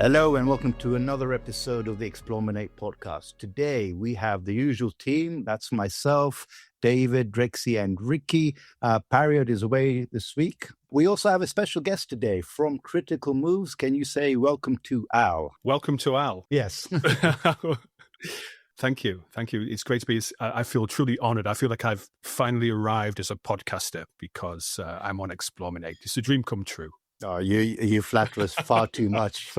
Hello and welcome to another episode of the eXplorminate podcast. Today we have the usual team. That's myself, David, Drexy, and Ricky. Pariot is away this week. We also have a special guest today from Critical Moves. Can you say welcome to Al? Welcome to Al. Yes. Thank you. It's great to be. I feel truly honored. I feel like I've finally arrived as a podcaster because I'm on eXplorminate. It's a dream come true. Oh, you flatter us far too much.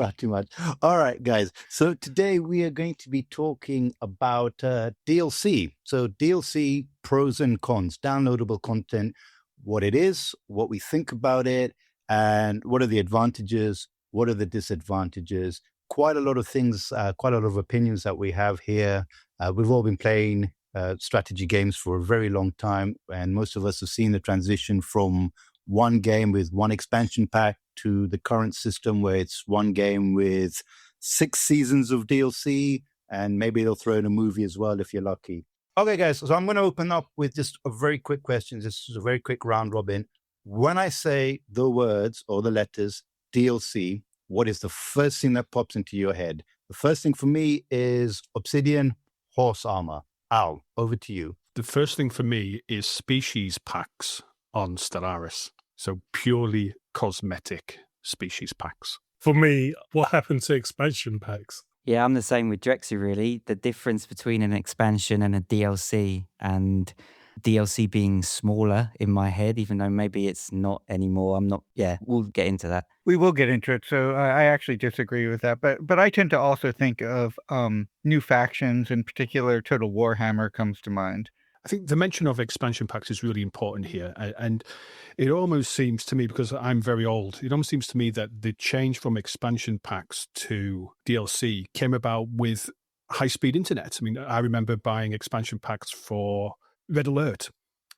All right, guys. So today we are going to be talking about DLC. So DLC, pros and cons, downloadable content, what it is, what we think about it, and what are the advantages, what are the disadvantages. Quite a lot of things, quite a lot of opinions that we have here. We've all been playing strategy games for a very long time, and most of us have seen the transition from one game with one expansion pack to the current system where it's one game with 6 seasons of DLC, and maybe they'll throw in a movie as well if you're lucky. Okay, guys, so I'm going to open up with just a very quick question. This is a very quick round robin. When I say the words or the letters DLC, what is the first thing that pops into your head? The first thing for me is Obsidian horse armor. Al, over to you. The first thing for me is species packs on Stellaris. So purely cosmetic species packs. For me, what happened to expansion packs? Yeah, I'm the same with Drexy, really. The difference between an expansion and a DLC, and DLC being smaller in my head, even though maybe it's not anymore. We'll get into that. We will get into it. So I actually disagree with that. But I tend to also think of new factions. In particular, Total Warhammer comes to mind. I think the mention of expansion packs is really important here. And it almost seems to me, because I'm very old, it almost seems to me that the change from expansion packs to DLC came about with high-speed internet. I mean, I remember buying expansion packs for Red Alert,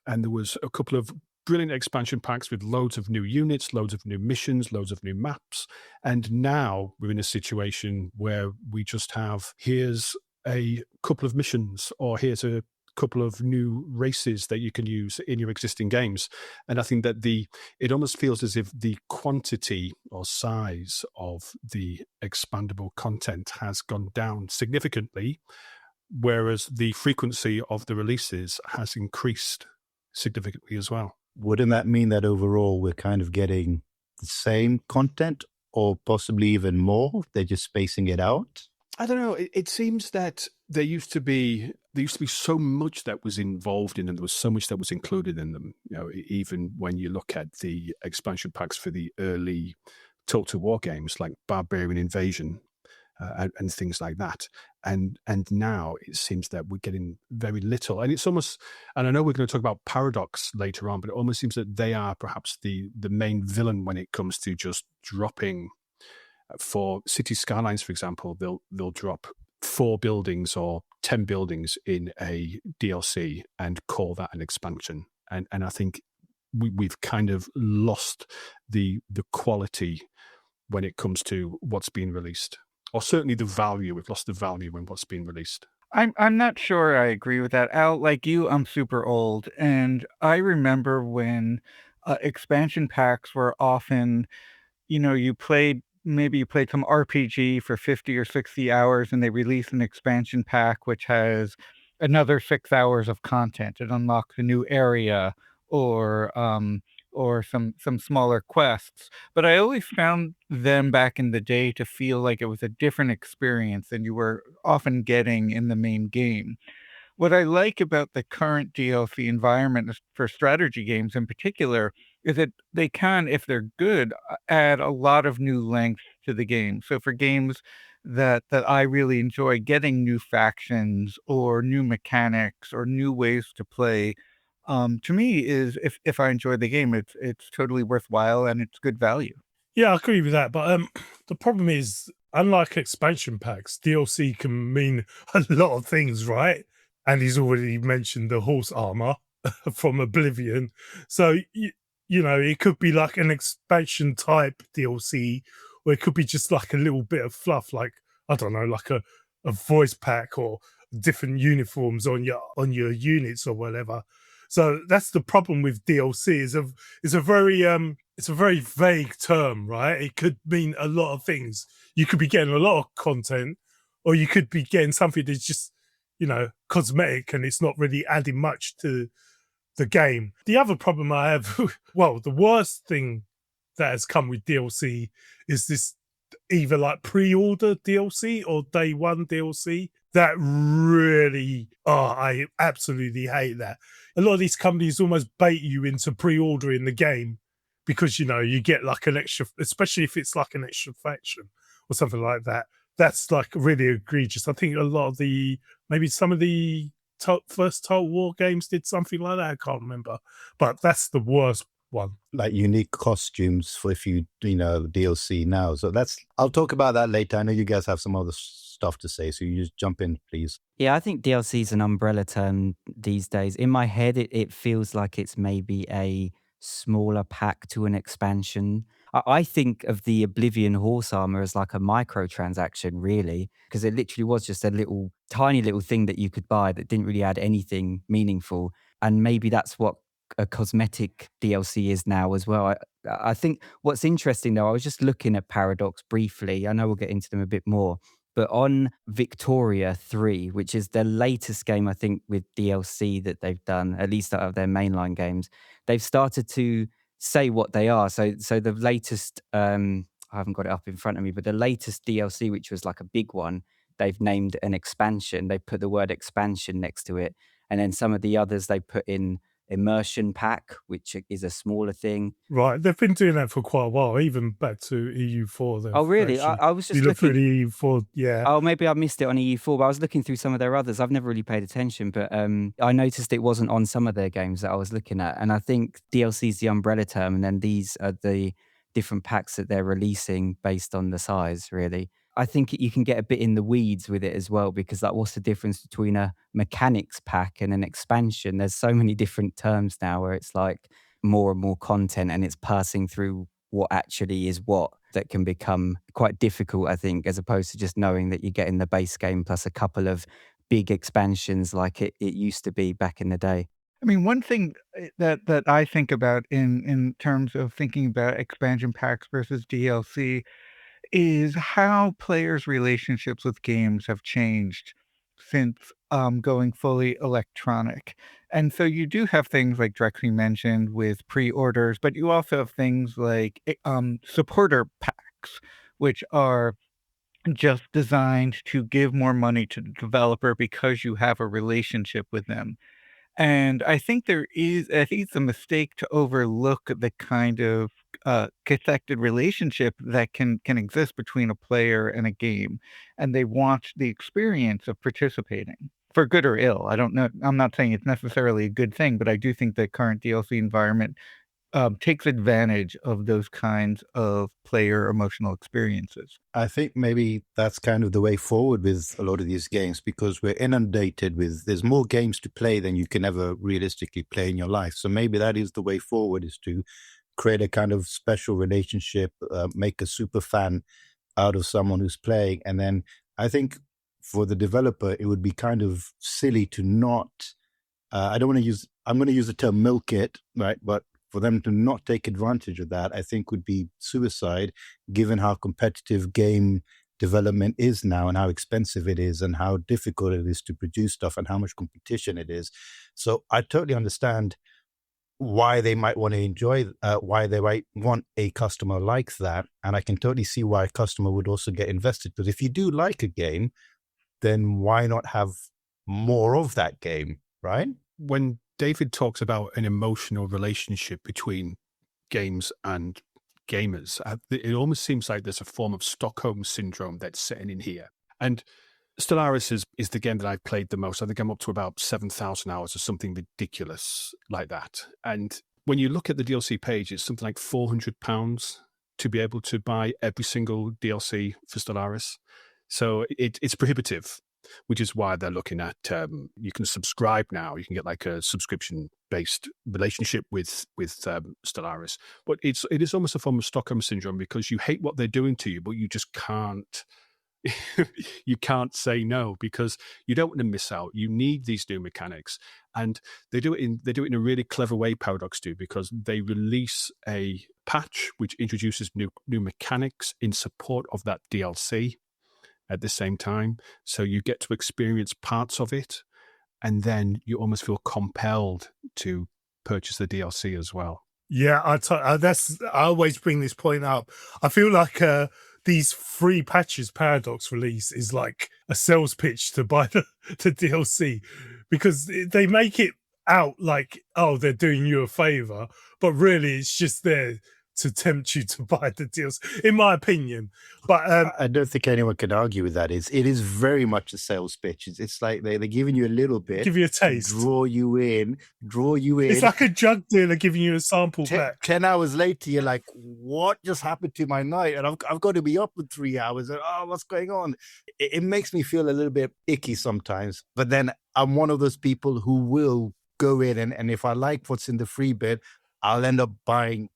and there was a couple of brilliant expansion packs with loads of new units, loads of new missions, loads of new maps. And now we're in a situation where we just have, here's a couple of missions, or here's a couple of new races that you can use in your existing games. And I think that it almost feels as if the quantity or size of the expandable content has gone down significantly, whereas the frequency of the releases has increased significantly as well. Wouldn't that mean that overall we're kind of getting the same content or possibly even more? They're just spacing it out? I don't know. It seems that there used to be so much that was involved in them. There was so much that was included in them. You know, even when you look at the expansion packs for the early Total War games like Barbarian Invasion and things like that. And now it seems that we're getting very little. And it's almost, and I know we're going to talk about Paradox later on, but it almost seems that they are perhaps the main villain when it comes to just dropping. For City Skylines, for example, they'll drop 4 buildings or 10 buildings in a DLC and call that an expansion. And I think we've kind of lost the quality when it comes to what's being released, or certainly the value. We've lost the value in what's being released. I'm not sure I agree with that. Al, like you, I'm super old. And I remember when expansion packs were often, you played some RPG for 50 or 60 hours and they release an expansion pack which has another 6 hours of content. It unlocks a new area or some smaller quests. But I always found them back in the day to feel like it was a different experience than you were often getting in the main game. What I like about the current DLC environment for strategy games in particular is that they can, if they're good, add a lot of new length to the game. So for games that I really enjoy, getting new factions or new mechanics or new ways to play, to me is, if I enjoy the game, it's totally worthwhile and it's good value. Yeah, I agree with that. But the problem is, unlike expansion packs, DLC can mean a lot of things, right? And he's already mentioned the horse armor from Oblivion. So, it could be like an expansion type DLC, or it could be just like a little bit of fluff, like, I don't know, like a voice pack or different uniforms on your units or whatever. So that's the problem with DLC. Is a very it's a very vague term, right? It could mean a lot of things. You could be getting a lot of content, or you could be getting something that's just, cosmetic and it's not really adding much to the game. The other problem I have, well, the worst thing that has come with DLC is this either like pre-order DLC or day one DLC. That really, I absolutely hate that. A lot of these companies almost bait you into pre-ordering the game because, you get like an extra, especially if it's like an extra faction or something like that. That's like really egregious. I think a lot of maybe some of the first Total War games did something like that. I can't remember, but that's the worst one. Like unique costumes for if you DLC now. So I'll talk about that later. I know you guys have some other stuff to say, so you just jump in, please. Yeah, I think DLC is an umbrella term these days. In my head, it feels like it's maybe a smaller pack to an expansion. I think of the Oblivion horse armor as like a microtransaction, really, because it literally was just a little, tiny little thing that you could buy that didn't really add anything meaningful. And maybe that's what a cosmetic DLC is now as well. I think what's interesting, though, I was just looking at Paradox briefly. I know we'll get into them a bit more. But on Victoria 3, which is the latest game, I think, with DLC that they've done, at least out of their mainline games, they've started to say what they are. So the latest, I haven't got it up in front of me, but the latest DLC, which was like a big one, they've named an expansion. They put the word expansion next to it. And then some of the others they put in immersion pack, which is a smaller thing. Right, they've been doing that for quite a while, even back to EU4. Oh, really? I was just you look looking. through the EU4, yeah. Oh, maybe I missed it on EU4, but I was looking through some of their others. I've never really paid attention, but I noticed it wasn't on some of their games that I was looking at. And I think DLC is the umbrella term, and then these are the different packs that they're releasing based on the size, really. I think you can get a bit in the weeds with it as well, because like, what's the difference between a mechanics pack and an expansion? There's so many different terms now where it's like more and more content, and it's passing through what actually is what, that can become quite difficult, I think, as opposed to just knowing that you're getting the base game plus a couple of big expansions like it used to be back in the day. I mean, one thing that I think about in terms of thinking about expansion packs versus DLC is how players' relationships with games have changed since going fully electronic. And so you do have things like Drexy mentioned with pre-orders, but you also have things like supporter packs, which are just designed to give more money to the developer because you have a relationship with them. And I think it's a mistake to overlook the kind of connected relationship that can exist between a player and a game, and they want the experience of participating for good or ill. I don't know. I'm not saying it's necessarily a good thing, but I do think the current DLC environment takes advantage of those kinds of player emotional experiences. I think maybe that's kind of the way forward with a lot of these games, because we're inundated with, there's more games to play than you can ever realistically play in your life. So maybe that is the way forward, is to create a kind of special relationship, make a super fan out of someone who's playing. And then I think for the developer, it would be kind of silly to not, I'm going to use the term milk it, right? But for them to not take advantage of that, I think would be suicide, given how competitive game development is now and how expensive it is and how difficult it is to produce stuff and how much competition it is. So I totally understand why they might want to why they might want a customer like that. And I can totally see why a customer would also get invested. Because if you do like a game, then why not have more of that game, right? When David talks about an emotional relationship between games and gamers, it almost seems like there's a form of Stockholm syndrome that's setting in here. And Stellaris is the game that I've played the most. I think I'm up to about 7,000 hours or something ridiculous like that. And when you look at the DLC page, it's something like £400 to be able to buy every single DLC for Stellaris. So it's prohibitive, which is why they're looking at, you can subscribe now. You can get like a subscription-based relationship with Stellaris. But it is almost a form of Stockholm syndrome, because you hate what they're doing to you, but you just can't. you can't say no because you don't want to miss out. You need these new mechanics, and they do it in a really clever way. Paradox do, because they release a patch which introduces new mechanics in support of that DLC at the same time, so you get to experience parts of it, and then you almost feel compelled to purchase the DLC as well. Yeah, I always bring this point up. I feel like these free patches Paradox release is like a sales pitch to buy the DLC, because they make it out like, oh, they're doing you a favor, but really it's just there to tempt you to buy the deals, in my opinion. But I don't think anyone can argue with that. It is very much a sales pitch. It's like they're giving you a little bit, give you a taste, draw you in. It's like a drug dealer giving you a sample pack. 10 hours later, you're like, what just happened to my night? And I've got to be up in 3 hours. And what's going on? It makes me feel a little bit icky sometimes. But then I'm one of those people who will go in and if I like what's in the free bit, I'll end up buying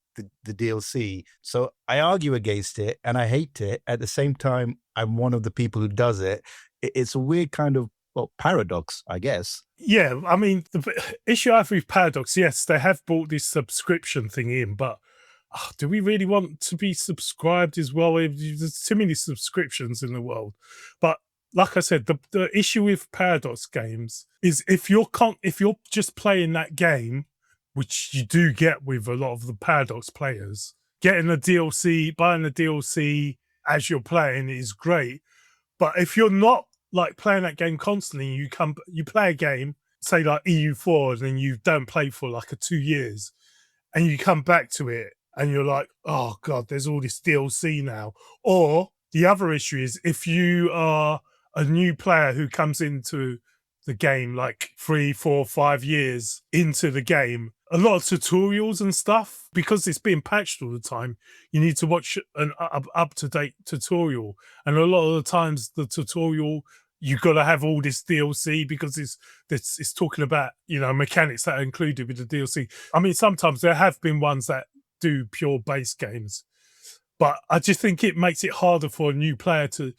the DLC. So I argue against it and I hate it. At the same time, I'm one of the people who does it. It's a weird kind of paradox, I guess. Yeah, I mean, the issue I have with Paradox, yes, they have brought this subscription thing in, but do we really want to be subscribed as well? There's too many subscriptions in the world. But like I said, the issue with Paradox games is if you're just playing that game, which you do get with a lot of the Paradox players, buying the DLC as you're playing is great. But if you're not like playing that game constantly, you play a game, say like EU4, and then you don't play for like 2 years, and you come back to it and you're like, oh God, there's all this DLC now. Or the other issue is if you are a new player who comes into the game like 3, 4, 5 years into the game, a lot of tutorials and stuff, because it's being patched all the time, you need to watch an up-to-date tutorial. And a lot of the times the tutorial, you got to have all this DLC because it's talking about, mechanics that are included with the DLC. I mean, sometimes there have been ones that do pure base games, but I just think it makes it harder for a new player to.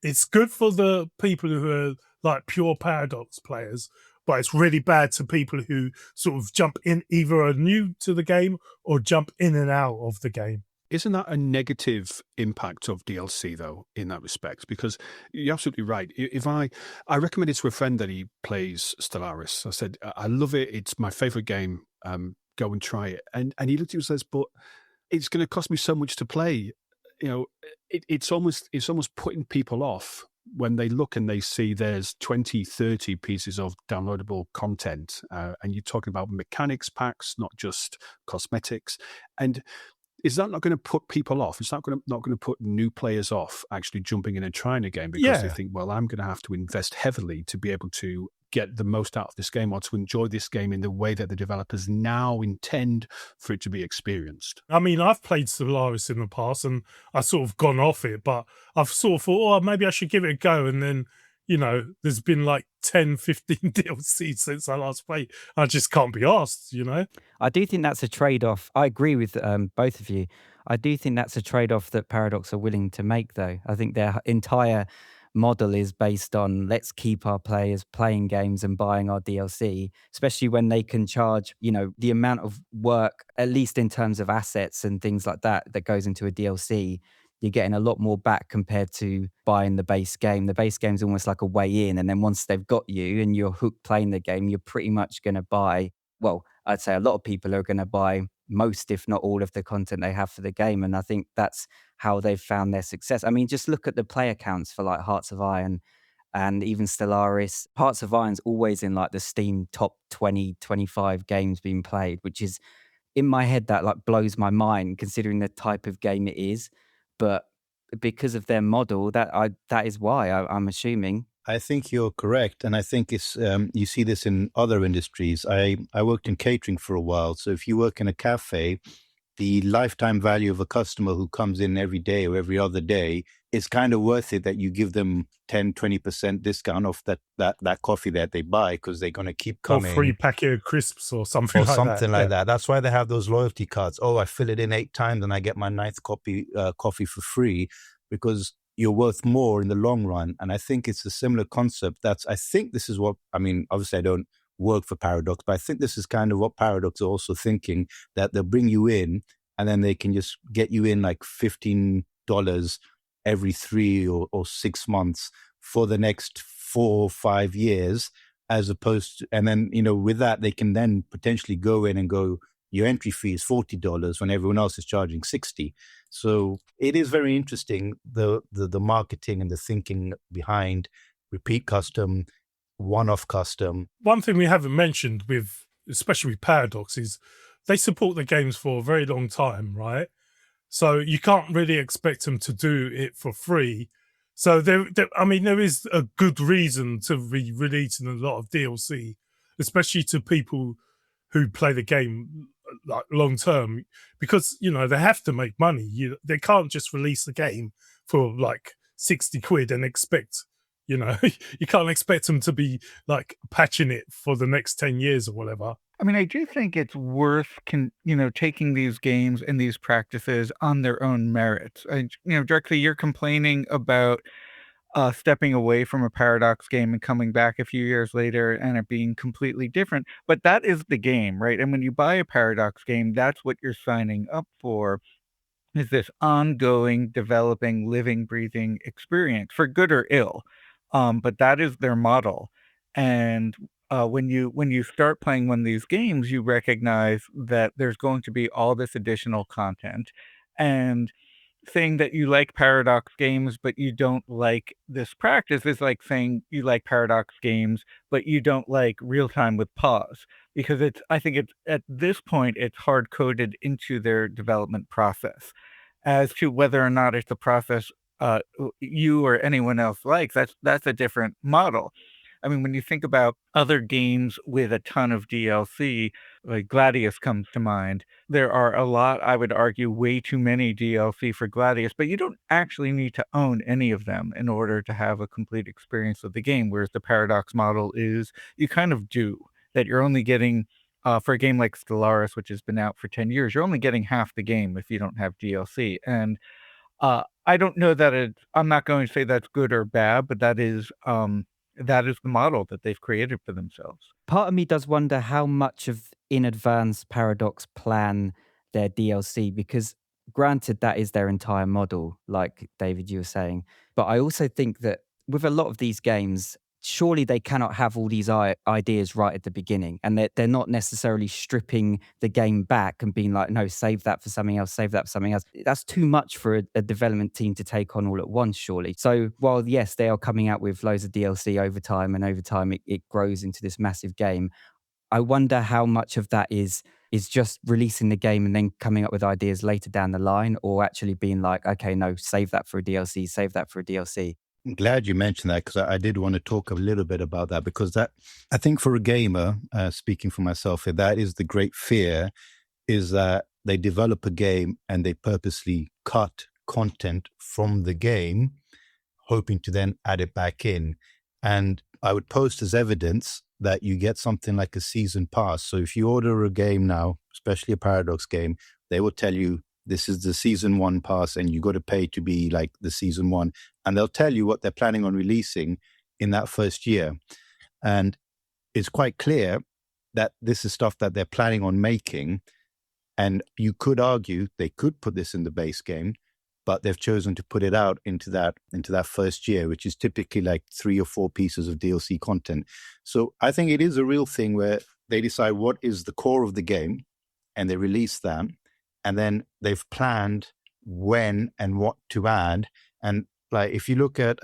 It's good for the people who are like pure Paradox players, but it's really bad to people who sort of jump in, either are new to the game or jump in and out of the game. Isn't that a negative impact of DLC, though, in that respect? Because you're absolutely right. If I recommended to a friend that he plays Stellaris, I said, I love it. It's my favorite game. Go and try it. And he looked at me and says, but it's going to cost me so much to play. It's almost putting people off when they look and they see there's 20, 30 pieces of downloadable content, and you're talking about mechanics packs, not just cosmetics. And is that not going to put people off? Is that not going to put new players off actually jumping in and trying a game because they think, well, I'm going to have to invest heavily to be able to get the most out of this game or to enjoy this game in the way that the developers now intend for it to be experienced? I mean, I've played Stellaris in the past and I've sort of gone off it, but I've sort of thought, maybe I should give it a go. And then, there's been like 10, 15 DLCs since I last played. I just can't be asked, I do think that's a trade-off. I agree with both of you. I do think that's a trade-off that Paradox are willing to make, though. I think their entire model is based on let's keep our players playing games and buying our DLC, especially when they can charge, the amount of work, at least in terms of assets and things like that goes into a DLC. You're getting a lot more back compared to buying the base game. The base game is almost like a way in. And then once they've got you and you're hooked playing the game, you're pretty much going to buy, well, I'd say a lot of people are going to buy most, if not all, of the content they have for the game. And I think that's how they've found their success. I mean, just look at the player counts for like Hearts of Iron and even Stellaris. Hearts of Iron's always in like the Steam top 20, 25 games being played, which is, in my head, that like blows my mind considering the type of game it is. But because of their model, that is why I'm assuming. I think you're correct, and I think it's you see this in other industries. I worked in catering for a while, so if you work in a cafe, the lifetime value of a customer who comes in every day or every other day is kind of worth it that you give them 10, 20% discount off that coffee that they buy because they're going to keep coming. Or free packet of crisps or something like that. That's why they have those loyalty cards. Oh, I fill it in 8 times and I get my 9th coffee for free, because you're worth more in the long run. And I think it's a similar concept. I think this is what, I mean, obviously I don't work for Paradox, but I think this is kind of what Paradox are also thinking, that they'll bring you in and then they can just get you in like $15 every 3 or 6 months for the next 4 or 5 years, as opposed to, and then, with that, they can then potentially go in and go, your entry fee is $40 when everyone else is charging $60. So it is very interesting, the marketing and the thinking behind repeat custom, one-off custom. One thing we haven't mentioned especially with Paradox, is they support the games for a very long time, right? So you can't really expect them to do it for free. So there is a good reason to be releasing a lot of DLC, especially to people who play the game like long term, because they have to make money. They can't just release the game for like 60 quid and expect, you can't expect them to be like patching it for the next 10 years or whatever. I mean, I do think it's worth taking these games and these practices on their own merits. And directly, you're complaining about stepping away from a Paradox game and coming back a few years later and it being completely different. But that is the game, right? And when you buy a Paradox game, that's what you're signing up for, is this ongoing, developing, living, breathing experience, for good or ill. But that is their model. And when you start playing one of these games, you recognize that there's going to be all this additional content. And saying that you like Paradox games, but you don't like this practice is like saying you like Paradox games, but you don't like real time with pause, because I think it's at this point, it's hard coded into their development process. As to whether or not it's a process you or anyone else likes, that's a different model. I mean, when you think about other games with a ton of DLC, like Gladius comes to mind, there are a lot, I would argue, way too many DLC for Gladius, but you don't actually need to own any of them in order to have a complete experience of the game, whereas the Paradox model is you kind of do, that you're only getting, for a game like Stellaris, which has been out for 10 years, you're only getting half the game if you don't have DLC. And I don't know that I'm not going to say that's good or bad, but that is the model that they've created for themselves. Part of me does wonder how much of in advance Paradox plan their DLC, because granted that is their entire model, like David, you were saying. But I also think that with a lot of these games, surely they cannot have all these ideas right at the beginning, and they're not necessarily stripping the game back and being like, no, save that for something else, save that for something else. That's too much for a development team to take on all at once, surely. So while, yes, they are coming out with loads of DLC over time, and over time it grows into this massive game, I wonder how much of that is just releasing the game and then coming up with ideas later down the line, or actually being like, okay, no, save that for a DLC, save that for a DLC. I'm glad you mentioned that, because I did want to talk a little bit about that, because that, I think for a gamer, speaking for myself here, that is the great fear, is that they develop a game and they purposely cut content from the game, hoping to then add it back in. And I would post as evidence that you get something like a season pass. So if you order a game now, especially a Paradox game, they will tell you, this is the season 1 pass and you got to pay to be like the season 1. And they'll tell you what they're planning on releasing in that first year. And it's quite clear that this is stuff that they're planning on making. And you could argue they could put this in the base game, but they've chosen to put it out into that first year, which is typically like 3 or 4 pieces of DLC content. So I think it is a real thing where they decide what is the core of the game and they release that. And then they've planned when and what to add. And like, if you look at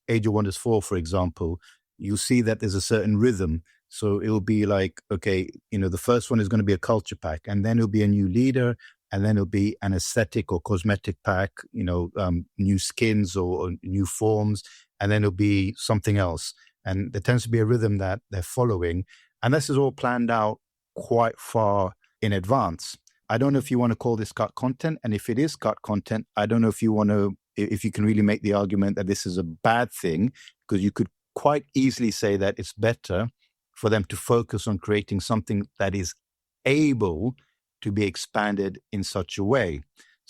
Age of Wonders 4, for example, you'll see that there's a certain rhythm. So it'll be like, okay, the first one is going to be a culture pack, and then it'll be a new leader, and then it'll be an aesthetic or cosmetic pack, new skins or new forms, and then it'll be something else. And there tends to be a rhythm that they're following. And this is all planned out quite far in advance. I don't know if you want to call this cut content. And if it is cut content, I don't know if you can really make the argument that this is a bad thing, because you could quite easily say that it's better for them to focus on creating something that is able to be expanded in such a way.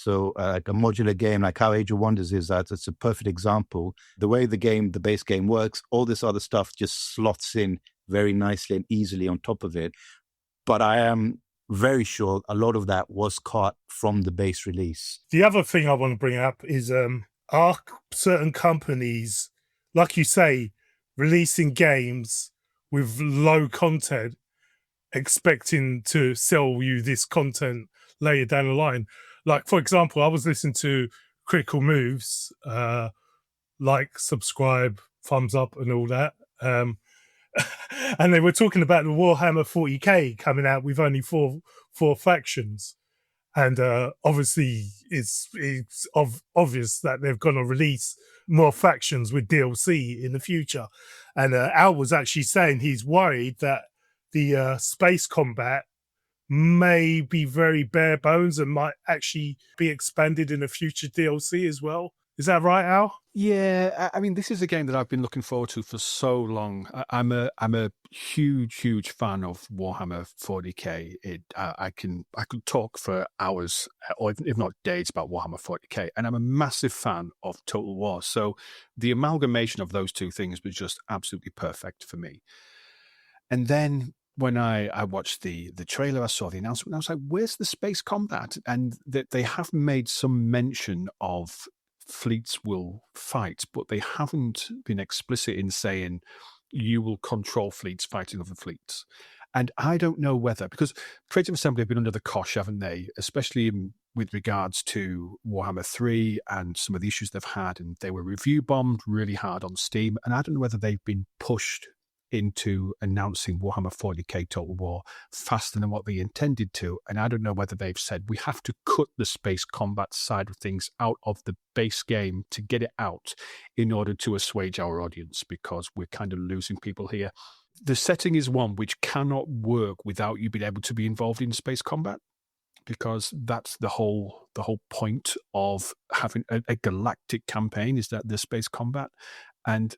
So like a modular game, like how Age of Wonders is, that it's a perfect example. The way the base game works, all this other stuff just slots in very nicely and easily on top of it. But I am very sure a lot of that was caught from the base release. The other thing I want to bring up is are certain companies, like you say, releasing games with low content, expecting to sell you this content later down the line. Like, for example, I was listening to Critical Moves, like, subscribe, thumbs up and all that. And they were talking about the Warhammer 40k coming out with only four factions. And obviously, it's obvious that they're going to release more factions with DLC in the future. And Al was actually saying he's worried that the space combat may be very bare bones and might actually be expanded in a future DLC as well. Is that right, Al? Yeah, I mean, this is a game that I've been looking forward to for so long. I'm a huge fan of Warhammer 40k. I could talk for hours, or if not days, about Warhammer 40k, and I'm a massive fan of Total War. So the amalgamation of those two things was just absolutely perfect for me. And then when I watched the trailer, I saw the announcement, and I was like, "Where's the space combat?" And they have made some mention of fleets will fight, but they haven't been explicit in saying you will control fleets fighting other fleets. And I don't know whether, because Creative Assembly have been under the cosh, haven't they? Especially with regards to Warhammer 3 and some of the issues they've had, and they were review bombed really hard on Steam. And I don't know whether they've been pushed into announcing Warhammer 40k Total War faster than what they intended to. And I don't know whether they've said we have to cut the space combat side of things out of the base game to get it out in order to assuage our audience, because we're kind of losing people here. The setting is one which cannot work without you being able to be involved in space combat, because that's the whole point of having a galactic campaign, is that the space combat. And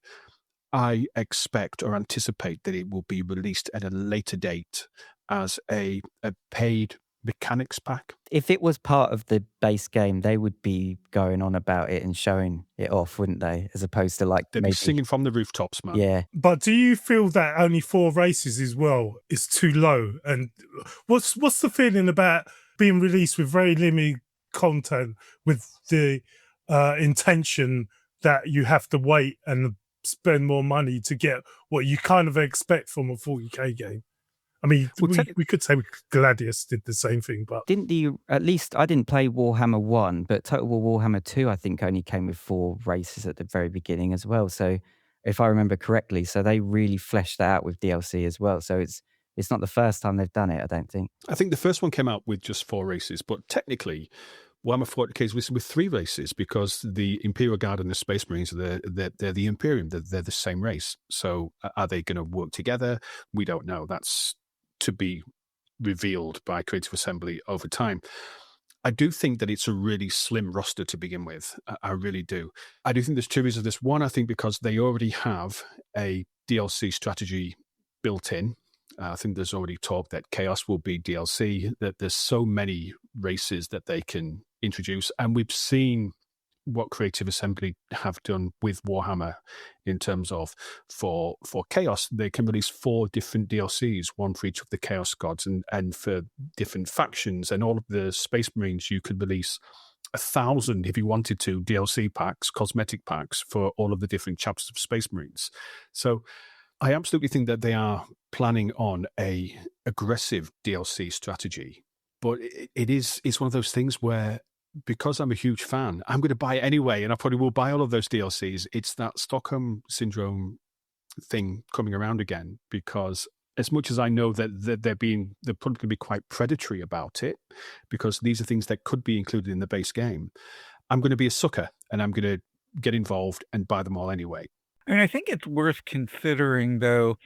I expect or anticipate that it will be released at a later date as a paid mechanics pack. If it was part of the base game, they would be going on about it and showing it off, wouldn't they? As opposed to like They'd be singing from the rooftops, man. Yeah. But do you feel that only 4 races as well is too low? And what's the feeling about being released with very limited content, with the intention that you have to wait and spend more money to get what you kind of expect from a 40k game? I mean, we could say Gladius did the same thing, but at least I didn't play Warhammer 1, but Total War Warhammer 2, I think, only came with 4 races at the very beginning as well. So if I remember correctly, so they really fleshed that out with DLC as well. So it's not the first time they've done it, I don't think. I think the first one came out with just 4 races, but technically Warhammer 40k is listed with 3 races, because the Imperial Guard and the Space Marines, they're the Imperium. They're the same race. So are they going to work together? We don't know. That's to be revealed by Creative Assembly over time. I do think that it's a really slim roster to begin with. I really do. I do think there's 2 reasons of this. One, I think because they already have a DLC strategy built in. I think there's already talk that Chaos will be DLC, that there's so many races that they can introduce. And we've seen what Creative Assembly have done with Warhammer in terms of for Chaos, they can release 4 different DLCs, one for each of the Chaos Gods, and for different factions. And all of the Space Marines, you could release 1,000, if you wanted to, DLC packs, cosmetic packs for all of the different chapters of Space Marines. So I absolutely think that they are planning on a aggressive DLC strategy, but it's one of those things where, because I'm a huge fan, I'm going to buy it anyway, and I probably will buy all of those DLCs. It's that Stockholm Syndrome thing coming around again, because as much as I know that they're probably going to be quite predatory about it, because these are things that could be included in the base game, I'm going to be a sucker, and I'm going to get involved and buy them all anyway. And I think it's worth considering, though.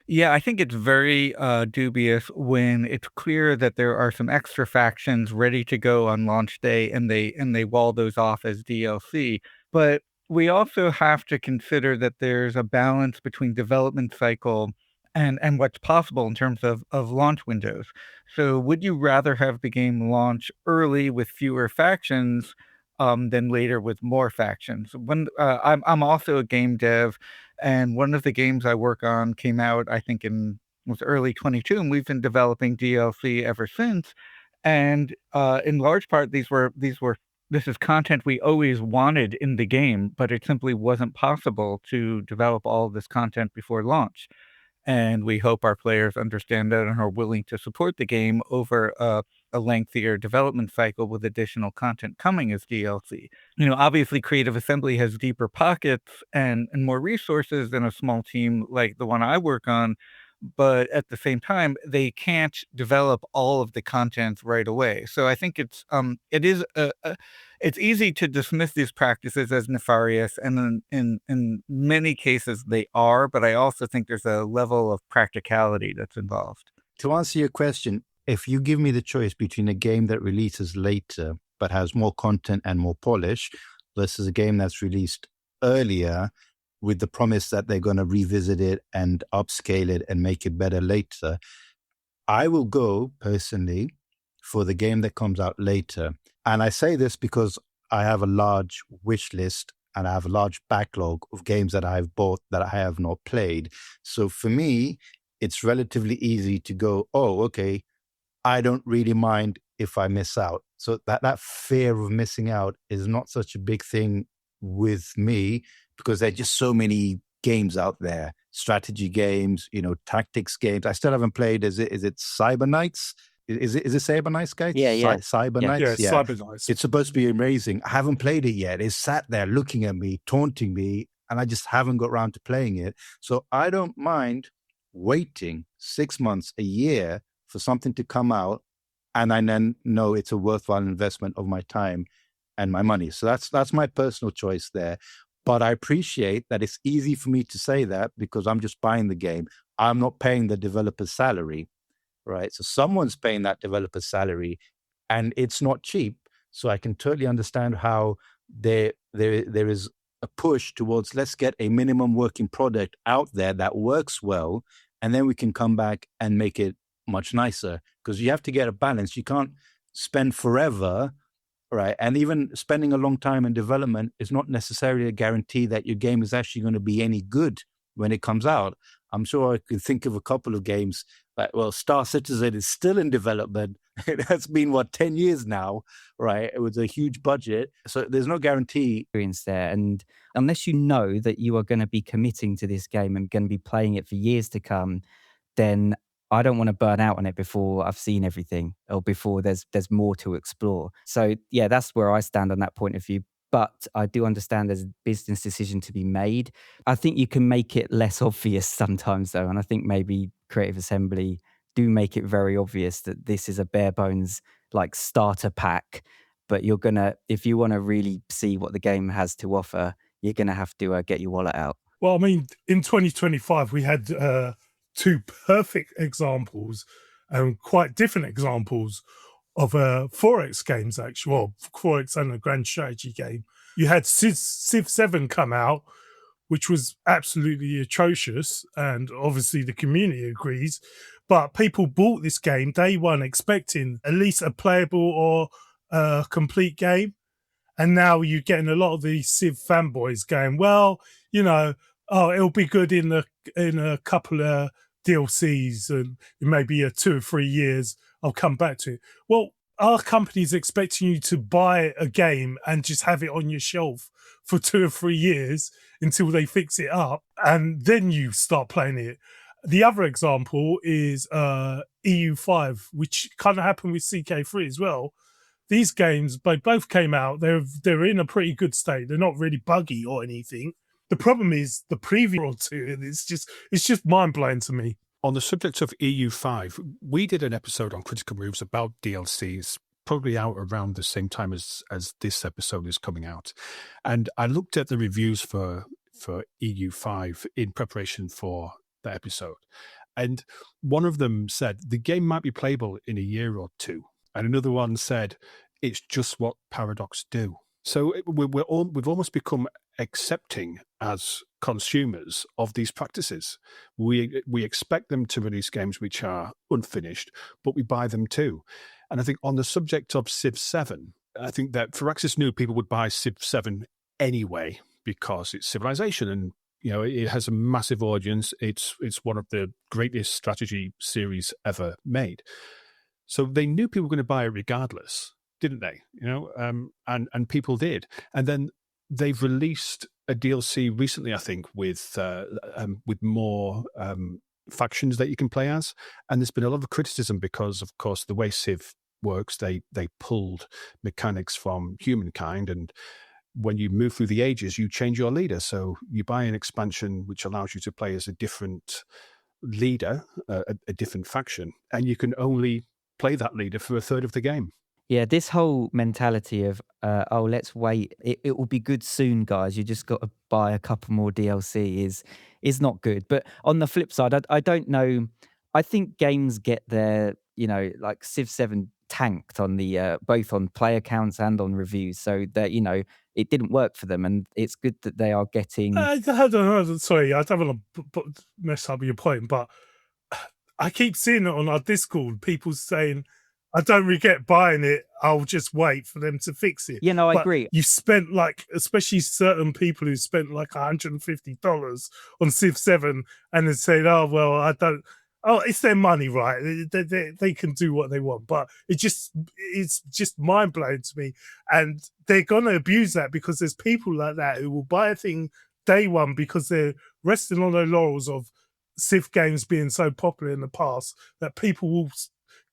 Yeah, I think it's very dubious when it's clear that there are some extra factions ready to go on launch day, and they wall those off as DLC. But we also have to consider that there's a balance between development cycle and what's possible in terms of launch windows. So would you rather have the game launch early with fewer factions than later with more factions? I'm also a game dev, and one of the games I work on came out, I think, in was early 22, and we've been developing DLC ever since. And in large part, this is content we always wanted in the game, but it simply wasn't possible to develop all of this content before launch. And we hope our players understand that and are willing to support the game over a lengthier development cycle with additional content coming as DLC. Obviously, Creative Assembly has deeper pockets and more resources than a small team like the one I work on, but at the same time, they can't develop all of the content right away. So I think it's easy to dismiss these practices as nefarious, and in many cases they are. But I also think there's a level of practicality that's involved. To answer your question, if you give me the choice between a game that releases later but has more content and more polish versus a game that's released earlier with the promise that they're going to revisit it and upscale it and make it better later, I will go personally for the game that comes out later. And I say this because I have a large wish list and I have a large backlog of games that I've bought that I have not played. So for me, it's relatively easy to go, oh, okay, I don't really mind if I miss out. So that fear of missing out is not such a big thing with me, because there are just so many games out there, strategy games, tactics games. I still haven't played. Is it Cyber Knights? Is it Cyber Knights, guys? Yeah. Cyber Yeah. Knights. Yeah, Cyber Knights. It's supposed to be amazing. I haven't played it yet. It's sat there looking at me, taunting me, and I just haven't got around to playing it. So I don't mind waiting 6 months, a year for something to come out, and I then know it's a worthwhile investment of my time and my money. So that's my personal choice there. But I appreciate that it's easy for me to say that because I'm just buying the game. I'm not paying the developer's salary, right? So someone's paying that developer's salary, and it's not cheap. So I can totally understand how there is a push towards, let's get a minimum working product out there that works well, and then we can come back and make it much nicer, because you have to get a balance. You can't spend forever, right? And even spending a long time in development is not necessarily a guarantee that your game is actually going to be any good when it comes out. I'm sure I could think of a couple of games Star Citizen is still in development. It has been, 10 years now, right? It was a huge budget. So there's no guarantee. Experience there. And unless you know that you are going to be committing to this game and going to be playing it for years to come, then I don't want to burn out on it before I've seen everything or before there's more to explore. So yeah, that's where I stand on that point of view. But I do understand there's a business decision to be made. I think you can make it less obvious sometimes, though. And I think maybe Creative Assembly do make it very obvious that this is a bare bones like starter pack. But if you want to really see what the game has to offer, you're going to have to get your wallet out. Well, I mean, in 2025, we had two perfect examples and quite different examples of Forex games, actually. Well, Forex and a grand strategy game. You had Civ 7 come out, which was absolutely atrocious, and obviously the community agrees. But people bought this game day one expecting at least a playable or a complete game. And now you're getting a lot of these Civ fanboys going, well, it'll be good in a couple of DLCs and maybe 2 or 3 years I'll come back to it. Well, our company's expecting you to buy a game and just have it on your shelf for 2 or 3 years until they fix it up, and then you start playing it. The other example is EU5, which kind of happened with CK3 as well. These games, they both came out. They're in a pretty good state. They're not really buggy or anything. The problem is the preview or two, and it's just mind blowing to me. On the subject of EU5, we did an episode on Critical Moves about DLCs, probably out around the same time as this episode is coming out. And I looked at the reviews for EU5 in preparation for that episode. And one of them said the game might be playable in a year or two. And another one said it's just what Paradox do. So we've almost become accepting as consumers of these practices. We expect them to release games which are unfinished, but we buy them too. And I think on the subject of Civ 7, I think that Firaxis knew people would buy Civ 7 anyway because it's Civilization, and it has a massive audience. It's one of the greatest strategy series ever made. So they knew people were going to buy it regardless, didn't they? And people did. And then they've released a DLC recently, I think, with more factions that you can play as. And there's been a lot of criticism because, of course, the way Civ works, they pulled mechanics from Humankind, and when you move through the ages, you change your leader. So you buy an expansion which allows you to play as a different leader, a different faction, and you can only play that leader for a third of the game. Yeah, this whole mentality of, let's wait, it will be good soon, guys. You just got to buy a couple more DLC is not good. But on the flip side, I don't know. I think games get their, like Civ 7 tanked on the both on player counts and on reviews. So that, it didn't work for them. And it's good that they are getting. I don't know. Sorry, I don't want to mess up your point, but I keep seeing it on our Discord. People saying, I don't regret buying it. I'll just wait for them to fix it. I agree. You spent especially certain people who spent like $150 on Civ 7 and then said, oh, well, I don't. Oh, it's their money, right? They can do what they want. But it's just mind blowing to me. And they're going to abuse that because there's people like that who will buy a thing day one because they're resting on their laurels of Civ games being so popular in the past that people will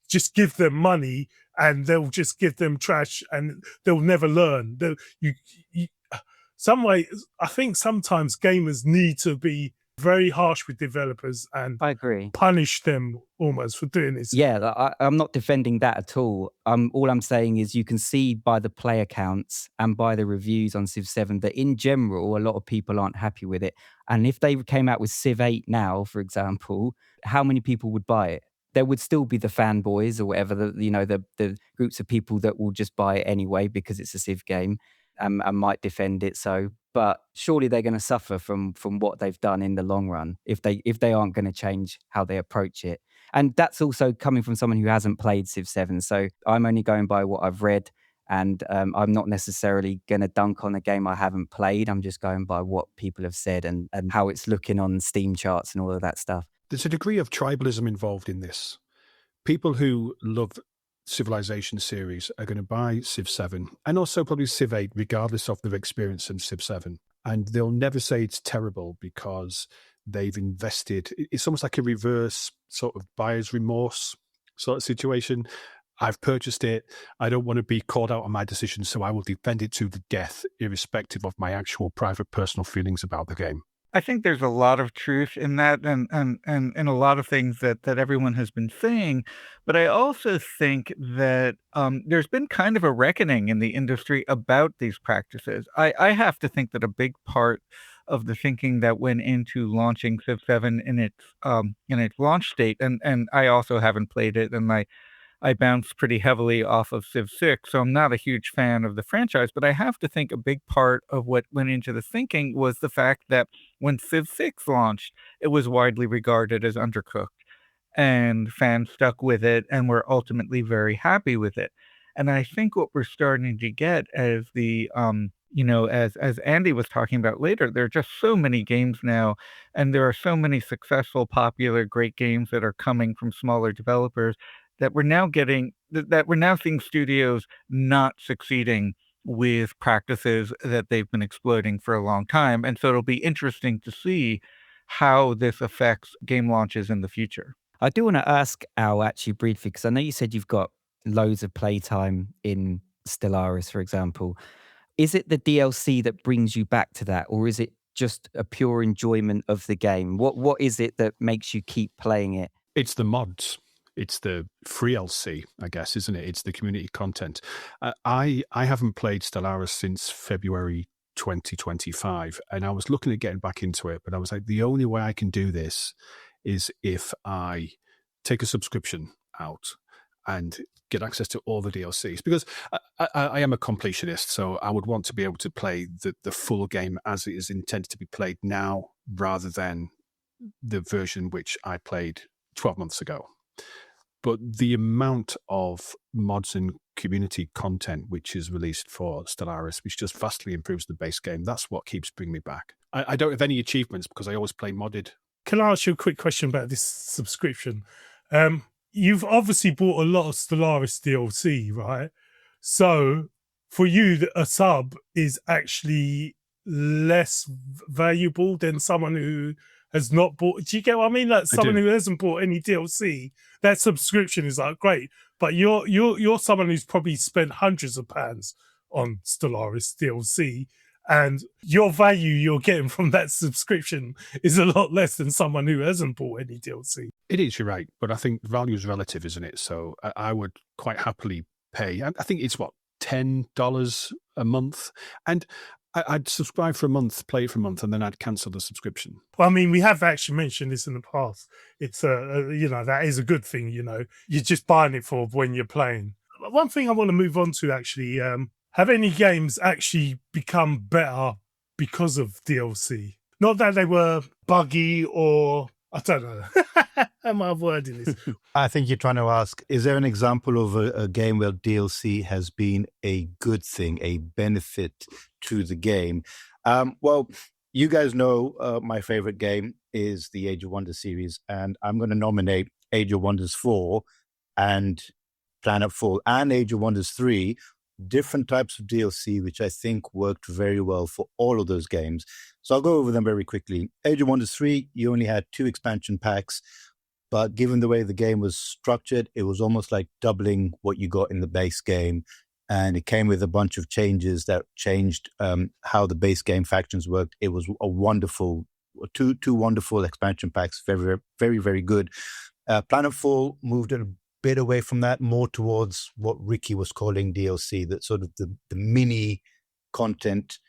just give them money and they'll just give them trash and they'll never learn. I think sometimes gamers need to be very harsh with developers and I agree. Punish them almost for doing this. Yeah, I'm not defending that at all. All I'm saying is you can see by the player counts and by the reviews on Civ 7 that in general, a lot of people aren't happy with it. And if they came out with Civ 8 now, for example, how many people would buy it? There would still be the fanboys or whatever, the groups of people that will just buy it anyway because it's a Civ game and might defend it. But surely they're going to suffer from what they've done in the long run if they aren't going to change how they approach it. And that's also coming from someone who hasn't played Civ 7. So I'm only going by what I've read, and I'm not necessarily going to dunk on a game I haven't played. I'm just going by what people have said and how it's looking on Steam charts and all of that stuff. There's a degree of tribalism involved in this. People who love Civilization series are going to buy Civ 7 and also probably Civ 8 regardless of their experience in Civ 7, and they'll never say it's terrible because they've invested. It's almost like a reverse sort of buyer's remorse sort of situation. I've purchased it. I don't want to be called out on my decision, so I will defend it to the death irrespective of my actual private personal feelings about the game. I think there's a lot of truth in that and a lot of things that everyone has been saying. But I also think that there's been kind of a reckoning in the industry about these practices. I have to think that a big part of the thinking that went into launching Civ 7 in its launch state, and I also haven't played it, and I bounced pretty heavily off of Civ 6, so I'm not a huge fan of the franchise, but I have to think a big part of what went into the thinking was the fact that when Civ 6 launched, it was widely regarded as undercooked, and fans stuck with it and were ultimately very happy with it. And I think what we're starting to get as as Andy was talking about later, there are just so many games now, and there are so many successful, popular, great games that are coming from smaller developers that we're now seeing studios not succeeding with practices that they've been exploiting for a long time. And so it'll be interesting to see how this affects game launches in the future. I do want to ask Al actually briefly, because I know you said you've got loads of playtime in Stellaris, for example. Is it the DLC that brings you back to that, or is it just a pure enjoyment of the game? What is it that makes you keep playing it? It's the mods. It's the free LC, I guess, isn't it? It's the community content. I haven't played Stellaris since February 2025, and I was looking at getting back into it, but I was like, the only way I can do this is if I take a subscription out and get access to all the DLCs, because I am a completionist, so I would want to be able to play the full game as it is intended to be played now, rather than the version which I played 12 months ago. But the amount of mods and community content which is released for Stellaris, which just vastly improves the base game, that's what keeps bringing me back. I don't have any achievements because I always play modded. Can I ask you a quick question about this subscription? You've obviously bought a lot of Stellaris DLC, right? So for you, a sub is actually less valuable than someone who has not bought. Do you get what I mean? Like someone who hasn't bought any DLC, that subscription is like great. But you're someone who's probably spent hundreds of pounds on Stellaris DLC, and your value you're getting from that subscription is a lot less than someone who hasn't bought any DLC. It is, you're right. But I think value is relative, isn't it? So I would quite happily pay. I think it's what, $10 a month, and I'd subscribe for a month, play it for a month, and then I'd cancel the subscription. Well, I mean, we have actually mentioned this in the past. It's that is a good thing. You're just buying it for when you're playing. One thing I want to move on to actually, have any games actually become better because of DLC? Not that they were buggy or I don't know. How am I wording this? I think you're trying to ask, is there an example of a game where DLC has been a good thing, a benefit to the game? Well, you guys know my favorite game is the Age of Wonders series, and I'm going to nominate Age of Wonders 4 and Planetfall and Age of Wonders 3, different types of DLC, which I think worked very well for all of those games. So I'll go over them very quickly. Age of Wonders 3, you only had 2 expansion packs, but given the way the game was structured, it was almost like doubling what you got in the base game. And it came with a bunch of changes that changed how the base game factions worked. It was a wonderful, two wonderful expansion packs, very, very, very good. Planetfall moved a bit away from that, more towards what Ricky was calling DLC, that sort of the mini content,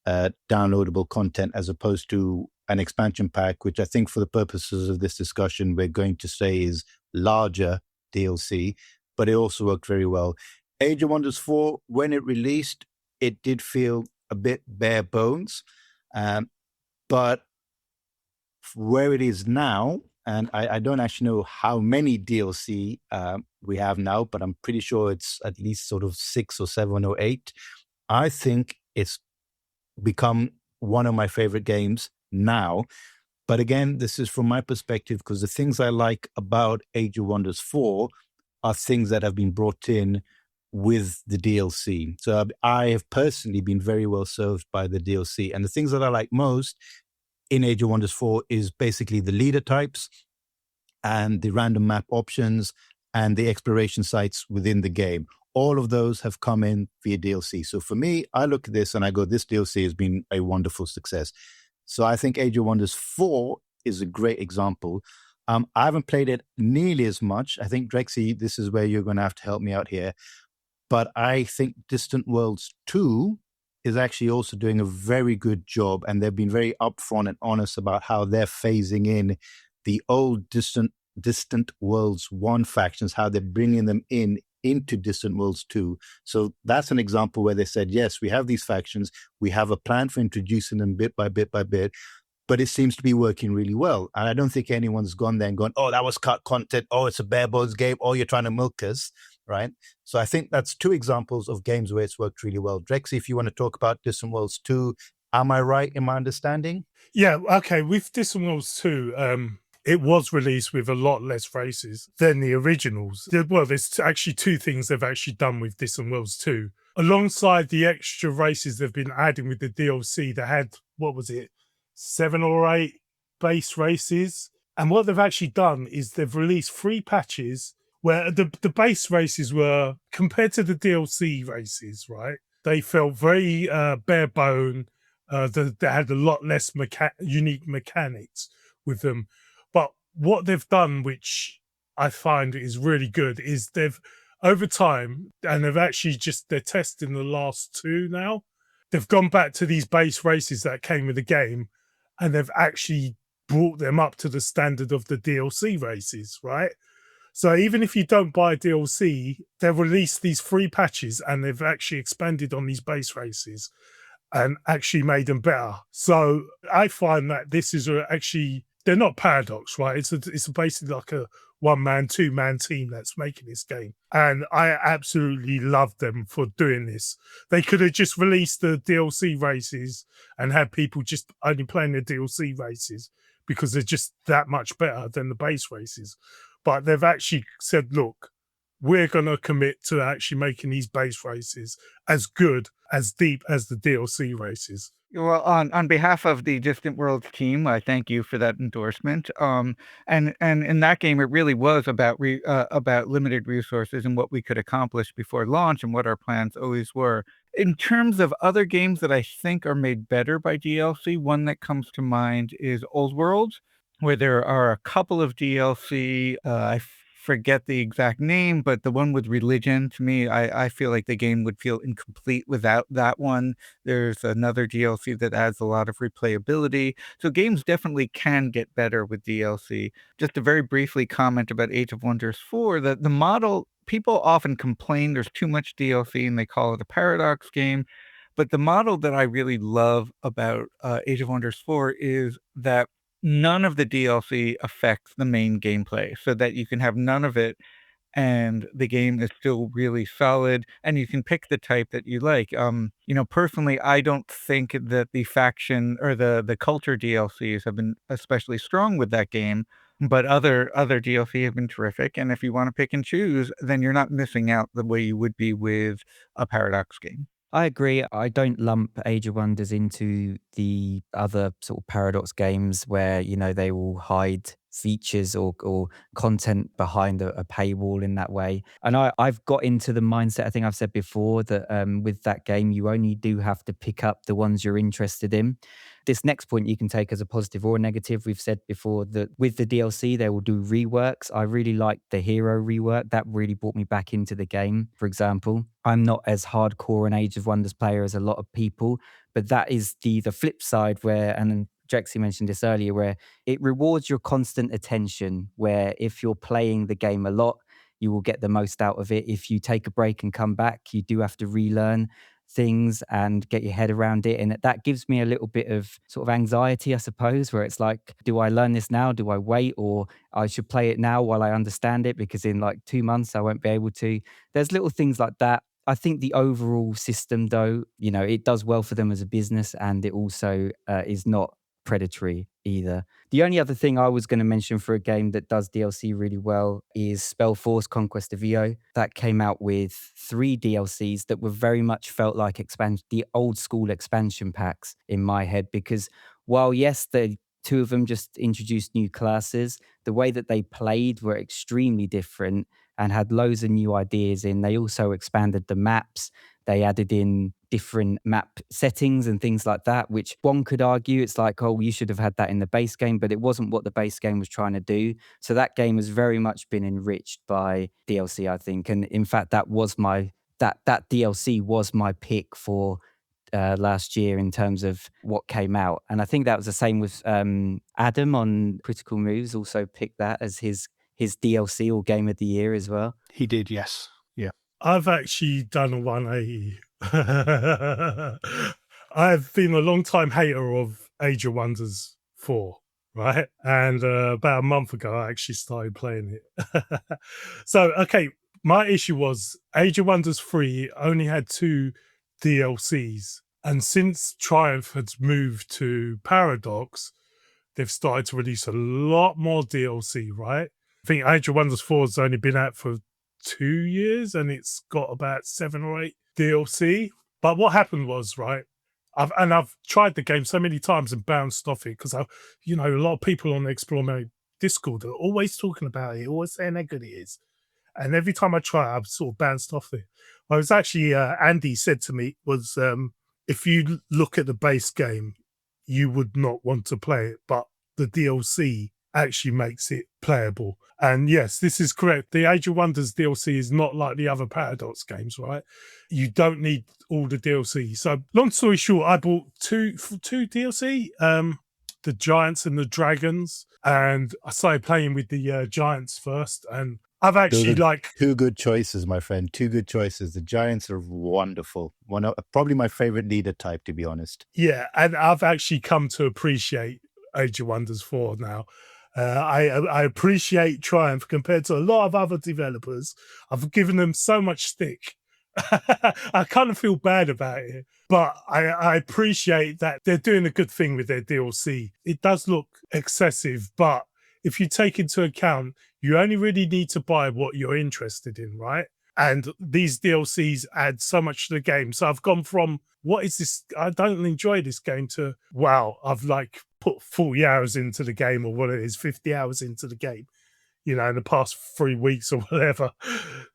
downloadable content, as opposed to an expansion pack, which I think for the purposes of this discussion, we're going to say is larger DLC, but it also worked very well. Age of Wonders 4, when it released, it did feel a bit bare bones, but where it is now, and I don't actually know how many DLC we have now, but I'm pretty sure it's at least sort of 6 or 7 or 8. I think it's become one of my favorite games now. But again, this is from my perspective, because the things I like about Age of Wonders 4 are things that have been brought in with the DLC. So I have personally been very well served by the DLC. And the things that I like most in Age of Wonders 4 is basically the leader types and the random map options and the exploration sites within the game. All of those have come in via DLC. So for me, I look at this and I go, this DLC has been a wonderful success. So I think Age of Wonders 4 is a great example. I haven't played it nearly as much. I think, Drexy, this is where you're going to have to help me out here. But I think Distant Worlds 2 is actually also doing a very good job. And they've been very upfront and honest about how they're phasing in the old Distant Worlds 1 factions, how they're bringing them into Distant Worlds 2. So that's an example where they said, yes, we have these factions. We have a plan for introducing them bit by bit by bit. But it seems to be working really well. And I don't think anyone's gone there and gone, oh, that was cut content. Oh, it's a bare bones game. Oh, you're trying to milk us, right? So I think that's 2 examples of games where it's worked really well. Drexy, if you want to talk about Distant Worlds 2, am I right in my understanding? Yeah, okay. With Distant Worlds 2, it was released with a lot less races than the originals. Well, there's actually 2 things they've actually done with Distant Worlds 2. Alongside the extra races they've been adding with the DLC, they had, 7 or 8 base races. And what they've actually done is they've released 3 patches where the base races were, compared to the DLC races, right? They felt very bare bone. They had a lot less unique mechanics with them. But what they've done, which I find is really good, is they've, over time, and they're testing the last 2 now, they've gone back to these base races that came with the game, and they've actually brought them up to the standard of the DLC races, right? So even if you don't buy DLC, they've released these free patches and they've actually expanded on these base races and actually made them better. So I find that this is actually, they're not Paradox, right? It's basically like a one-man, two-man team that's making this game. And I absolutely love them for doing this. They could have just released the DLC races and had people just only playing the DLC races because they're just that much better than the base races. But they've actually said, look, we're going to commit to actually making these base races as good, as deep as the DLC races. Well, on behalf of the Distant Worlds team, I thank you for that endorsement. And in that game, it really was about limited resources and what we could accomplish before launch and what our plans always were. In terms of other games that I think are made better by DLC, one that comes to mind is Old World, where there are a couple of DLC. I forget the exact name, but the one with religion, to me, I feel like the game would feel incomplete without that one. There's another DLC that adds a lot of replayability. So games definitely can get better with DLC. Just to very briefly comment about Age of Wonders 4, the model, people often complain there's too much DLC and they call it a paradox game. But the model that I really love about Age of Wonders 4 is that none of the DLC affects the main gameplay, so that you can have none of it and the game is still really solid and you can pick the type that you like. Personally, I don't think that the faction or the culture DLCs have been especially strong with that game, but other DLC have been terrific. And if you want to pick and choose, then you're not missing out the way you would be with a Paradox game. I agree. I don't lump Age of Wonders into the other sort of Paradox games where, they will hide features or content behind a paywall in that way. And I've got into the mindset, I think I've said before, that with that game, you only do have to pick up the ones you're interested in. This next point you can take as a positive or a negative. We've said before that with the DLC, they will do reworks. I really liked the hero rework. That really brought me back into the game, for example. I'm not as hardcore an Age of Wonders player as a lot of people, but that is the flip side where, and Drexy mentioned this earlier, where it rewards your constant attention, where if you're playing the game a lot, you will get the most out of it. If you take a break and come back, you do have to relearn things and get your head around it. And that gives me a little bit of sort of anxiety, I suppose, where it's like, do I learn this now? Do I wait? Or I should play it now while I understand it, because in like 2 months, I won't be able to. There's little things like that. I think the overall system, though, it does well for them as a business, and it also is not predatory either. The only other thing I was going to mention for a game that does DLC really well is Spellforce Conquest of Io. That came out with 3 DLCs that were very much felt like the old school expansion packs in my head, because while yes, the 2 of them just introduced new classes, the way that they played were extremely different and had loads of new ideas in. They also expanded the maps. They added in different map settings and things like that, which one could argue it's like, oh, you should have had that in the base game, but it wasn't what the base game was trying to do. So that game has very much been enriched by DLC, I think. And in fact, that DLC was my pick for last year in terms of what came out. And I think that was the same with Adam on Critical Moves, also picked that as his DLC or game of the year as well. He did, yes. Yeah. I've actually done a 180. I've been a long time hater of Age of Wonders 4, right? And about a month ago, I actually started playing it. So, okay, my issue was Age of Wonders 3 only had 2 DLCs. And since Triumph had moved to Paradox, they've started to release a lot more DLC, right? I think Age of Wonders 4 has only been out for 2 years and it's got about 7 or 8 DLC. But what happened was, right, I've tried the game so many times and bounced off it because a lot of people on the eXplorminate Discord are always talking about it, always saying how good it is. And every time I try it, I've sort of bounced off it. I was actually, Andy said to me, was if you look at the base game, you would not want to play it, but the DLC actually makes it playable. And yes, this is correct. The Age of Wonders DLC is not like the other Paradox games, right? You don't need all the DLC. So long story short, I bought two DLC, the Giants and the Dragons. And I started playing with the Giants first. And I've actually Those are two good choices, my friend. Two good choices. The Giants are wonderful. Probably my favorite leader type, to be honest. Yeah, and I've actually come to appreciate Age of Wonders 4 now. I appreciate Triumph compared to a lot of other developers. I've given them so much stick. I kind of feel bad about it, but I appreciate that they're doing a good thing with their DLC. It does look excessive, but if you take into account, you only really need to buy what you're interested in, right? And these DLCs add so much to the game. So I've gone from, what is this? I don't enjoy this game, to, wow, I've like put 40 hours into the game, or what it is, 50 hours into the game, in the past 3 weeks or whatever.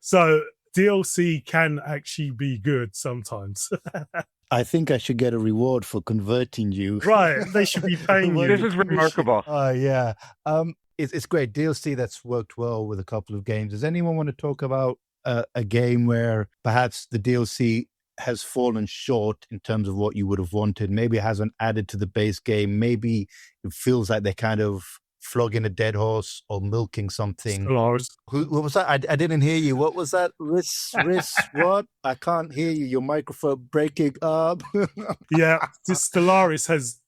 So DLC can actually be good sometimes. I think I should get a reward for converting you. Right. They should be paying you. This is remarkable. Yeah. It's great. DLC that's worked well with a couple of games. Does anyone want to talk about a game where perhaps the DLC has fallen short in terms of what you would have wanted? Maybe it hasn't added to the base game. Maybe it feels like they're kind of flogging a dead horse or milking something. Stellaris. What was that? I didn't hear you. What was that? Riss, what? I can't hear you. Your microphone breaking up. Yeah, this Stellaris has,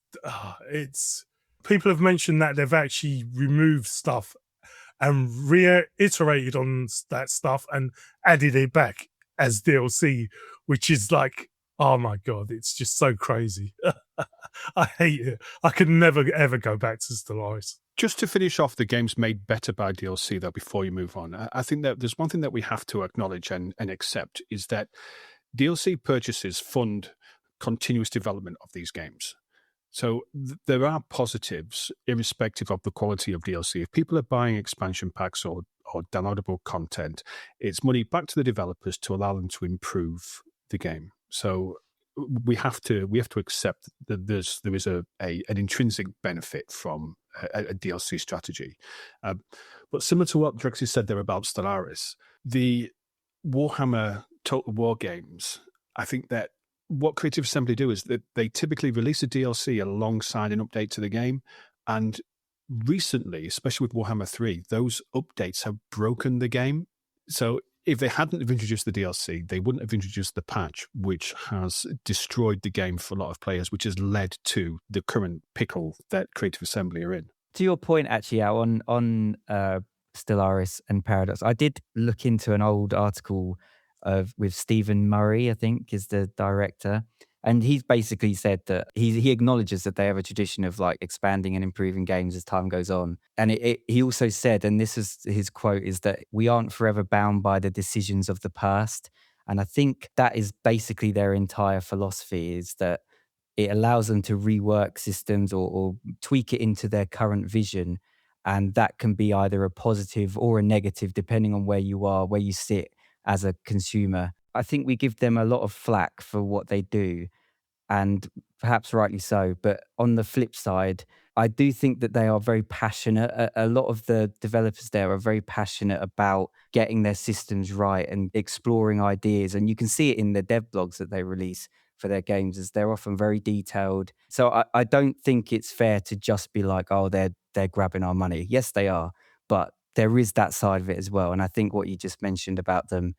people have mentioned that they've actually removed stuff and reiterated on that stuff and added it back as DLC, which is like, oh my God, it's just so crazy. I hate it. I could never, ever go back to Stellaris. Just to finish off the games made better by DLC, though, before you move on, I think that there's one thing that we have to acknowledge and accept is that DLC purchases fund continuous development of these games. So there are positives, irrespective of the quality of DLC. If people are buying expansion packs or downloadable content, it's money back to the developers to allow them to improve the game. So we have to accept that there is an intrinsic benefit from a DLC strategy. But similar to what Drexy said there about Stellaris, the Warhammer Total War games, I think that what Creative Assembly do is that they typically release a DLC alongside an update to the game. And recently, especially with Warhammer 3, those updates have broken the game. So if they hadn't have introduced the DLC, they wouldn't have introduced the patch, which has destroyed the game for a lot of players, which has led to the current pickle that Creative Assembly are in. To your point, actually, Al, on Stellaris and Paradox, I did look into an old article with Stephen Murray, I think, is the director. And he's basically said that he acknowledges that they have a tradition of like expanding and improving games as time goes on. And he also said, and this is his quote, is that we aren't forever bound by the decisions of the past. And I think that is basically their entire philosophy, is that it allows them to rework systems or tweak it into their current vision. And that can be either a positive or a negative, depending on where you are, where you sit as a consumer. I think we give them a lot of flack for what they do, and perhaps rightly so. But on the flip side, I do think that they are very passionate. A lot of the developers there are very passionate about getting their systems right and exploring ideas. And you can see it in the dev blogs that they release for their games, as they're often very detailed. So I don't think it's fair to just be like, oh, they're grabbing our money. Yes, they are. But there is that side of it as well. And I think what you just mentioned about them,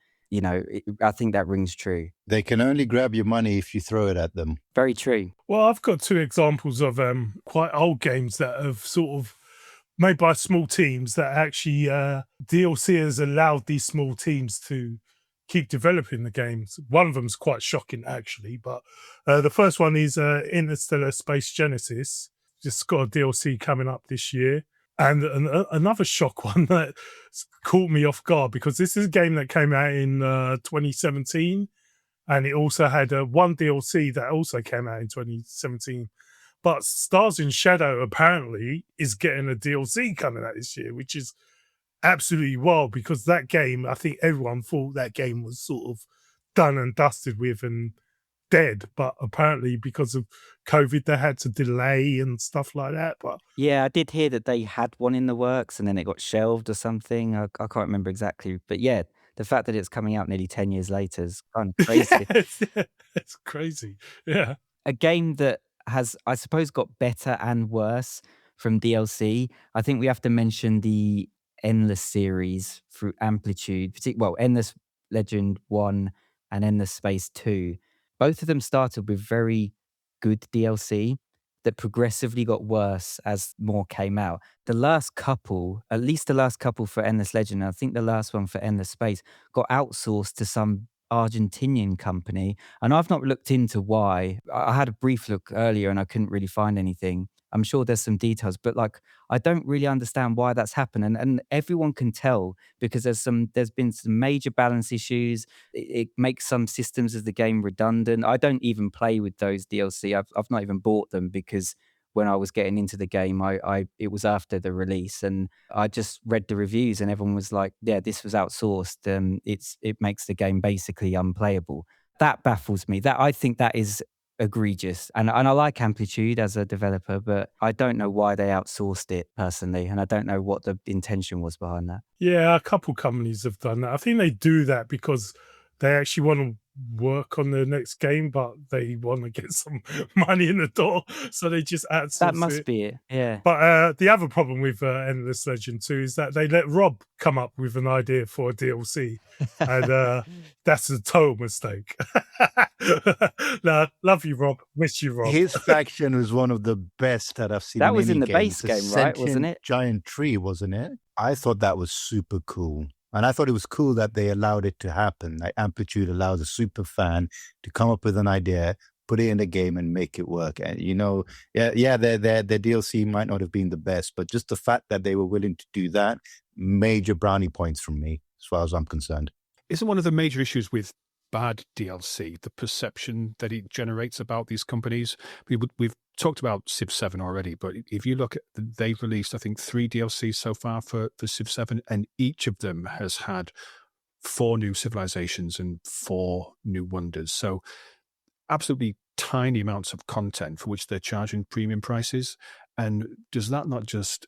I think that rings true. They can only grab your money if you throw it at them. Very true. Well, I've got 2 examples of quite old games that have sort of made by small teams that actually DLC has allowed these small teams to keep developing the games. One of them's quite shocking, actually, but the first one is Interstellar Space Genesis. Just got a DLC coming up this year. And another shock one that caught me off guard, because this is a game that came out in 2017, and it also had one DLC that also came out in 2017. But Stars in Shadow apparently is getting a DLC coming out this year, which is absolutely wild, because that game, I think everyone thought that game was sort of done and dusted with and dead, but apparently because of COVID they had to delay and stuff like that. But yeah, I did hear that they had one in the works and then it got shelved or something. I can't remember exactly, but yeah, the fact that it's coming out nearly 10 years later is kind of crazy. It's crazy. Yeah, a game that has, I suppose, got better and worse from DLC. I think we have to mention the Endless series through Amplitude, Endless Legend 1 and Endless Space 2. Both of them started with very good DLC that progressively got worse as more came out. The last couple, at least the last couple for Endless Legend, and I think the last one for Endless Space, got outsourced to some Argentinian company. And I've not looked into why. I had a brief look earlier and I couldn't really find anything. I'm sure there's some details, but like I don't really understand why that's happened. And everyone can tell because there's been some major balance issues. It makes some systems of the game redundant. I don't even play with those DLC. I've not even bought them because when I was getting into the game, it was after the release, and I just read the reviews, and everyone was like, "Yeah, this was outsourced. It makes the game basically unplayable." That baffles me. That I think that is egregious, and I like Amplitude as a developer, but I don't know why they outsourced it personally, and I don't know what the intention was behind that. Yeah, a couple companies have done that. I think they do that because they actually want to work on the next game, but they want to get some money in the door, so they just outsource That must it. be it. Yeah. But the other problem with Endless Legend 2 is that they let Rob come up with an idea for a DLC, and that's a total mistake. No, love you, Rob. Miss you, Rob. His faction was one of the best that I've seen. That in was any in the game. base It's a game, right? Wasn't sentient it? giant tree, wasn't it? I thought that was super cool. And I thought it was cool that they allowed it to happen. Like Amplitude allows a super fan to come up with an idea, put it in the game and make it work. And, you know, their DLC might not have been the best, but just the fact that they were willing to do that, major brownie points from me, as far as I'm concerned. Isn't one of the major issues with bad DLC the perception that it generates about these companies? We've talked about Civ 7 already, but if you look at, they've released, I think, 3 DLCs so far for Civ 7, and each of them has had 4 new civilizations and 4 new wonders. So absolutely tiny amounts of content for which they're charging premium prices. And does that not just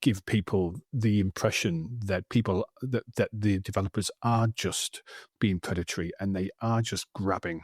give people the impression that that the developers are just being predatory and they are just grabbing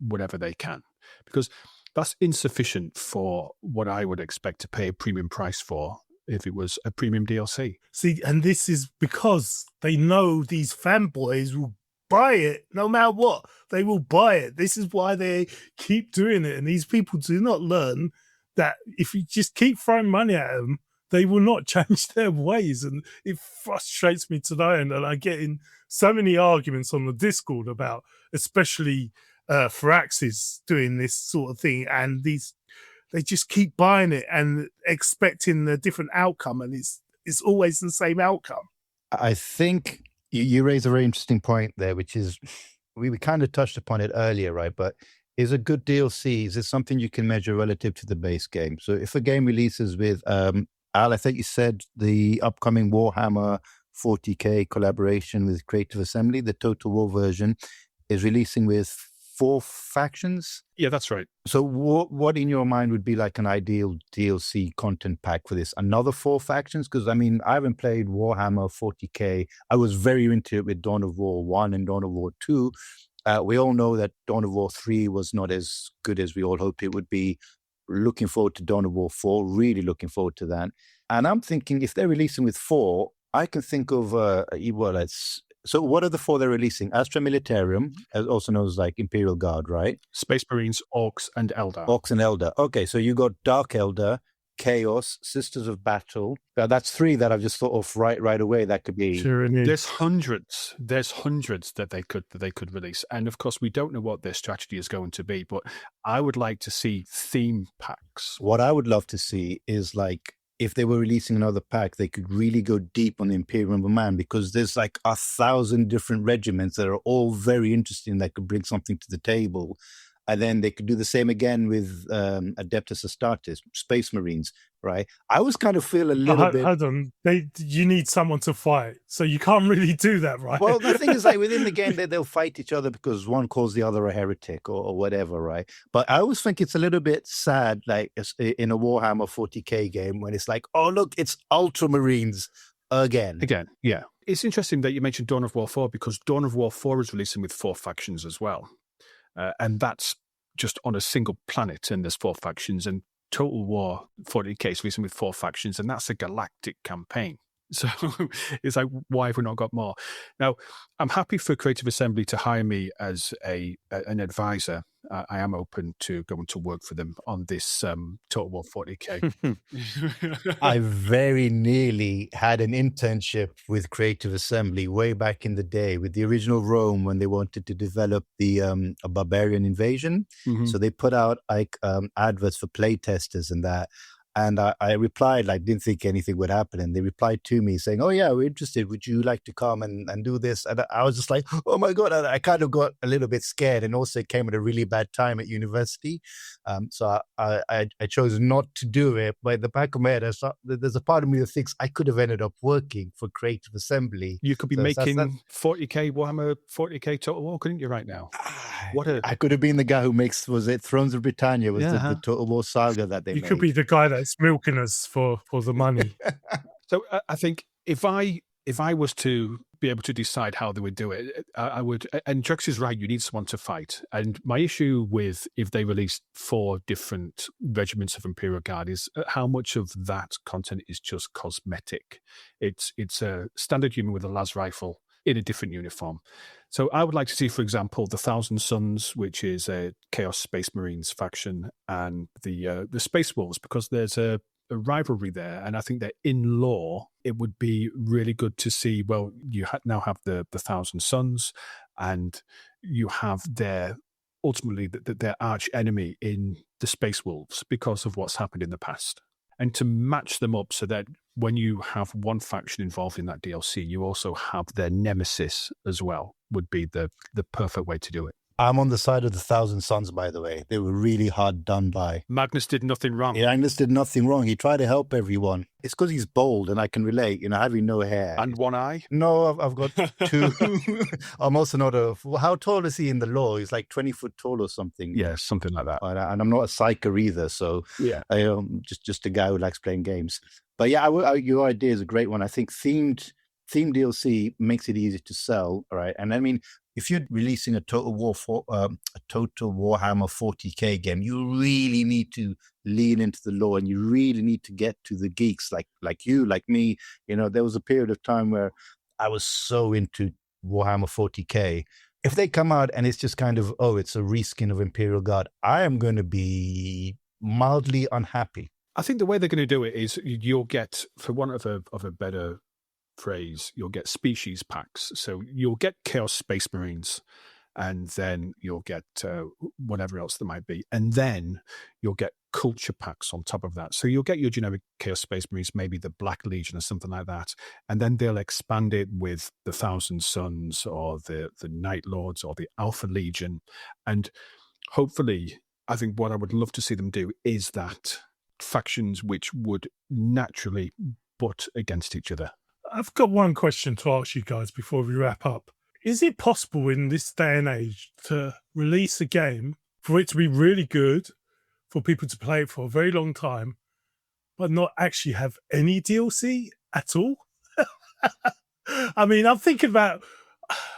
whatever they can? Because that's insufficient for what I would expect to pay a premium price for if it was a premium DLC. See, and this is because they know these fanboys will buy it no matter what. They will buy it. This is why they keep doing it. And these people do not learn that if you just keep throwing money at them, they will not change their ways. And it frustrates me to no end. And I get in so many arguments on the Discord about, especially Firaxis doing this sort of thing. And they just keep buying it and expecting a different outcome. And it's always the same outcome. I think you raise a very interesting point there, which is, we kind of touched upon it earlier, right? But is a good DLC, is it something you can measure relative to the base game? So if a game releases with, Al, I think you said the upcoming Warhammer 40K collaboration with Creative Assembly, the Total War version, is releasing with 4 factions? Yeah, that's right. So what in your mind would be like an ideal DLC content pack for this? Another 4 factions? Because, I mean, I haven't played Warhammer 40K. I was very into it with Dawn of War 1 and Dawn of War 2. We all know that Dawn of War 3 was not as good as we all hoped it would be. Looking forward to Dawn of War 4, really looking forward to that. And I'm thinking if they're releasing with 4, I can think of, so what are the 4 they're releasing? Astra Militarum, also known as like Imperial Guard, right? Space Marines, Orcs, and Eldar. Orcs and Eldar. Okay, so you got Dark Eldar, Chaos, Sisters of Battle. That's 3 that I've just thought of right away. That could be. Tyranny. There's hundreds that they could release, and of course we don't know what their strategy is going to be. But I would like to see theme packs. What I would love to see is like, if they were releasing another pack, they could really go deep on the Imperium Command, because there's like 1,000 different regiments that are all very interesting that could bring something to the table. And then they could do the same again with Adeptus Astartes, Space Marines, right? I always kind of feel a little bit... Hold on. You need someone to fight, so you can't really do that, right? Well, the thing is, like, within the game, they'll fight each other because one calls the other a heretic or whatever, right? But I always think it's a little bit sad, like, in a Warhammer 40K game, when it's like, oh, look, it's Ultramarines again. Yeah. It's interesting that you mentioned Dawn of War 4, because Dawn of War 4 is releasing with 4 factions as well. And that's just on a single planet, and there's 4 factions, and Total War 40K is releasing with 4 factions, and that's a galactic campaign. So it's like, why have we not got more? Now, I'm happy for Creative Assembly to hire me as an advisor. I am open to going to work for them on this Total War 40K. I very nearly had an internship with Creative Assembly way back in the day with the original Rome when they wanted to develop the a barbarian invasion. Mhm. So they put out like adverts for play testers and that. And I replied, like, didn't think anything would happen. And they replied to me saying, "Oh, yeah, we're interested. Would you like to come and do this?" And I was just like, oh, my God. I kind of got a little bit scared. And also it came at a really bad time at university. So I chose not to do it. But in the back of my head, there's a part of me that thinks I could have ended up working for Creative Assembly. You could be making 40K Warhammer 40K Total War, couldn't you, right now? I could have been the guy who makes, was it Thrones of Britannia, was the Total War saga that they You made. could be the guy that's milking us for the money. So I think if I was to be able to decide how they would do it, I would. And Drex is right. You need someone to fight. And my issue with if they release 4 different regiments of Imperial Guard is how much of that content is just cosmetic. It's a standard human with a las rifle in a different uniform. So I would like to see, for example, the Thousand Suns, which is a Chaos Space Marines faction, and the Space Wolves, because there's a rivalry there, and I think that in lore it would be really good to see. Well, you now have the Thousand Suns, and you have their ultimately their arch enemy in the Space Wolves because of what's happened in the past, and to match them up so that when you have one faction involved in that DLC, you also have their nemesis as well, would be the perfect way to do it. I'm on the side of the Thousand Suns, by the way. They were really hard done by. Magnus did nothing wrong. Yeah, Magnus did nothing wrong. He tried to help everyone. It's because he's bold, and I can relate, having no hair. And one eye? No, I've got 2. I'm also not how tall is he in the lore? He's like 20 foot tall or something. Yeah, something like that. And I'm not a psyker either, so yeah, I just a guy who likes playing games. But yeah, your idea is a great one. I think themed DLC makes it easy to sell, right? And I mean, if you're releasing a Total Warhammer 40K game, you really need to lean into the lore, and you really need to get to the geeks like you, like me. There was a period of time where I was so into Warhammer 40K. If they come out and it's just kind of, it's a reskin of Imperial Guard, I am going to be mildly unhappy. I think the way they're going to do it is you'll get, for want of a better phrase, you'll get species packs. So you'll get Chaos Space Marines, and then you'll get whatever else there might be. And then you'll get culture packs on top of that. So you'll get your generic Chaos Space Marines, maybe the Black Legion or something like that. And then they'll expand it with the Thousand Suns or the Night Lords or the Alpha Legion. And hopefully, I think what I would love to see them do is that factions which would naturally butt against each other. I've got one question to ask you guys before we wrap up. Is it possible in this day and age to release a game for it to be really good, for people to play it for a very long time, but not actually have any DLC at all? I mean, I'm thinking about,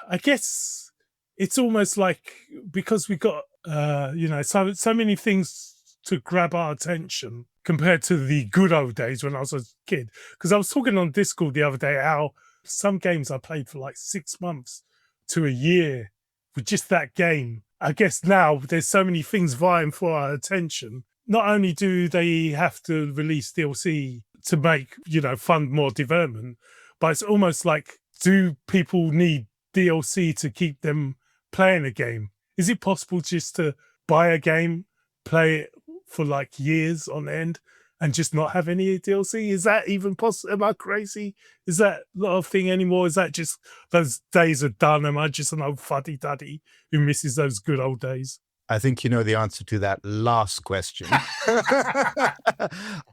I guess it's almost like, because we got, so many things to grab our attention compared to the good old days when I was a kid. Because I was talking on Discord the other day how some games I played for like 6 months to a year with just that game. I guess now there's so many things vying for our attention. Not only do they have to release DLC to make, fund more development, but it's almost like, do people need DLC to keep them playing a game? Is it possible just to buy a game, play it for like years on end, and just not have any DLC? Is that even possible? Am I crazy? Is that not a thing anymore? Is that just those days are done? Am I just an old fuddy-duddy who misses those good old days? I think you know the answer to that last question.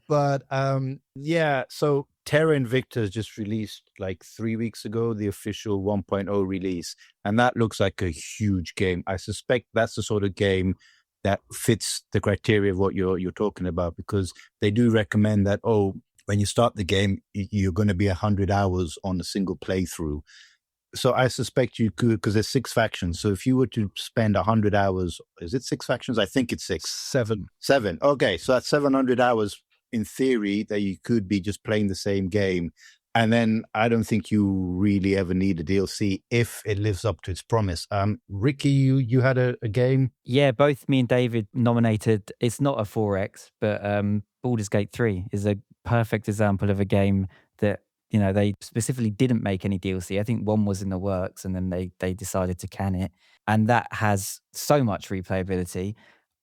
But so Terra Invicta just released like 3 weeks ago, the official 1.0 release, and that looks like a huge game. I suspect that's the sort of game that fits the criteria of what you're talking about, because they do recommend that, when you start the game, you're going to be 100 hours on a single playthrough. So I suspect you could, because there's 6 factions. So if you were to spend 100 hours, is it 6 factions? I think it's 6. 7. Okay, so that's 700 hours in theory that you could be just playing the same game. And then I don't think you really ever need a DLC if it lives up to its promise. Ricky, you had a game? Yeah, both me and David nominated. It's not a 4X, but Baldur's Gate 3 is a perfect example of a game that, you know, they specifically didn't make any DLC. I think one was in the works and then they decided to can it. And that has so much replayability.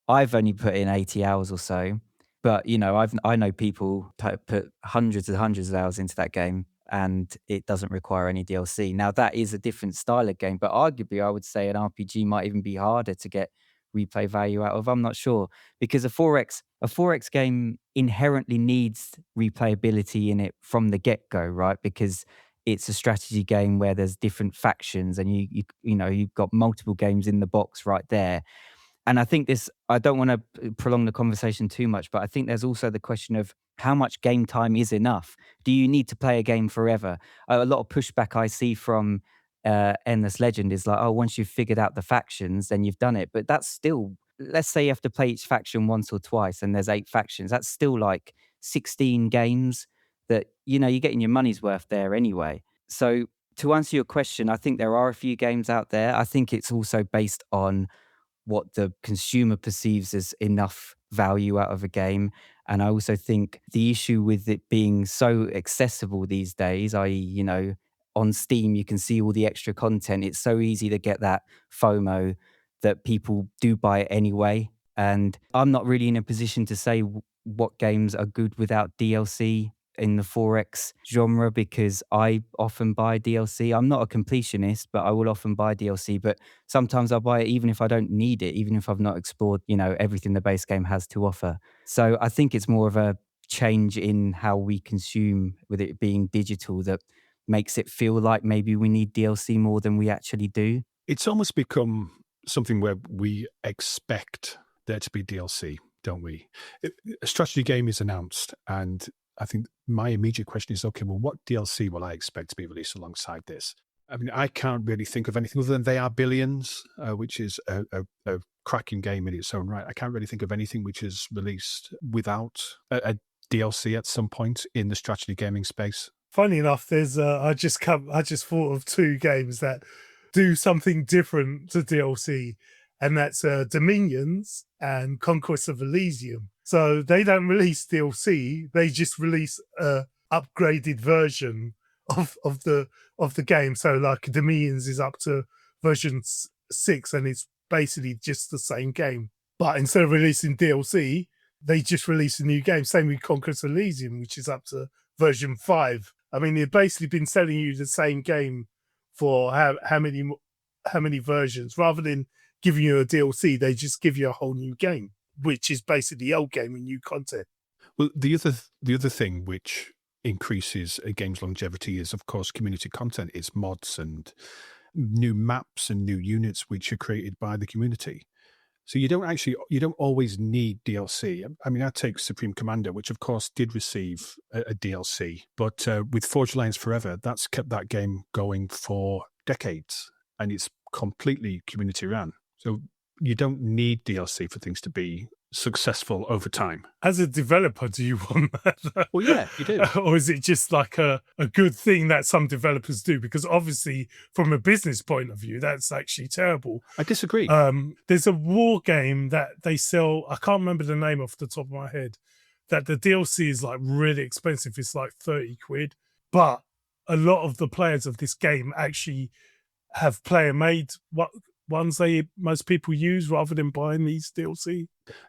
I've only put in 80 hours or so, but you know, I know people put hundreds and hundreds of hours into that game, and it doesn't require any DLC. Now that is a different style of game, but arguably, I would say an RPG might even be harder to get replay value out of. I'm not sure, because a 4X game inherently needs replayability in it from the get go, right? Because it's a strategy game where there's different factions, and you know you've got multiple games in the box right there. And I think I don't want to prolong the conversation too much, but I think there's also the question of how much game time is enough. Do you need to play a game forever? A lot of pushback I see from Endless Legend is like, oh, once you've figured out the factions, then you've done it. But that's still, let's say you have to play each faction once or twice and there's 8 factions. That's still like 16 games that, you know, you're getting your money's worth there anyway. So to answer your question, I think there are a few games out there. I think it's also based on what the consumer perceives as enough value out of a game. And I also think the issue with it being so accessible these days, i.e., you know, on Steam, you can see all the extra content. It's so easy to get that FOMO that people do buy it anyway. And I'm not really in a position to say what games are good without DLC in the 4X genre, because I often buy DLC. I'm not a completionist, but I will often buy DLC. But sometimes I'll buy it even if I don't need it, even if I've not explored, you know, everything the base game has to offer. So I think it's more of a change in how we consume, with it being digital, that makes it feel like maybe we need DLC more than we actually do. It's almost become something where we expect there to be DLC, don't we? A strategy game is announced, and I think my immediate question is, okay, well, what DLC will I expect to be released alongside this? I mean, I can't really think of anything other than They Are Billions, which is a cracking game in its own right. I can't really think of anything which is released without a DLC at some point in the strategy gaming space. Funny enough, there's I just thought of 2 games that do something different to DLC, and that's Dominions and Conquest of Elysium. So they don't release DLC; they just release a upgraded version of the game. So like Dominions is up to version 6, and it's basically just the same game. But instead of releasing DLC, they just release a new game. Same with Conquest of Elysium, which is up to version 5. I mean, they've basically been selling you the same game for how many versions. Rather than giving you a DLC, they just give you a whole new game, which is basically the old game with new content. Well, the other thing which increases a game's longevity is, of course, community content. It's mods and new maps and new units which are created by the community. So you don't always need DLC. I mean, I take Supreme Commander, which of course did receive a DLC, but with Forge Alliance Forever, that's kept that game going for decades, and it's completely community ran. So you don't need DLC for things to be successful over time. As a developer, do you want that? Well, yeah, you do. Or is it just like a good thing that some developers do? Because obviously, from a business point of view, that's actually terrible. I disagree. There's a war game that they sell, I can't remember the name off the top of my head, that the DLC is like really expensive. It's like 30 quid. But a lot of the players of this game actually have player-made ones most people use rather than buying these DLC.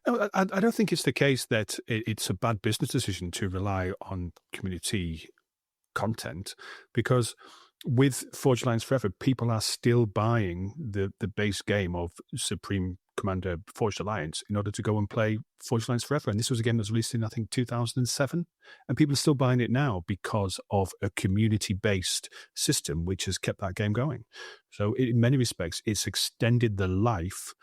No, I don't think it's the case that it's a bad business decision to rely on community content, because with Forge Alliance Forever, people are still buying the base game of Supreme Commander Forged Alliance in order to go and play Forged Alliance Forever. And this was a game that was released in, I think, 2007. And people are still buying it now because of a community-based system which has kept that game going. So in many respects, it's extended the life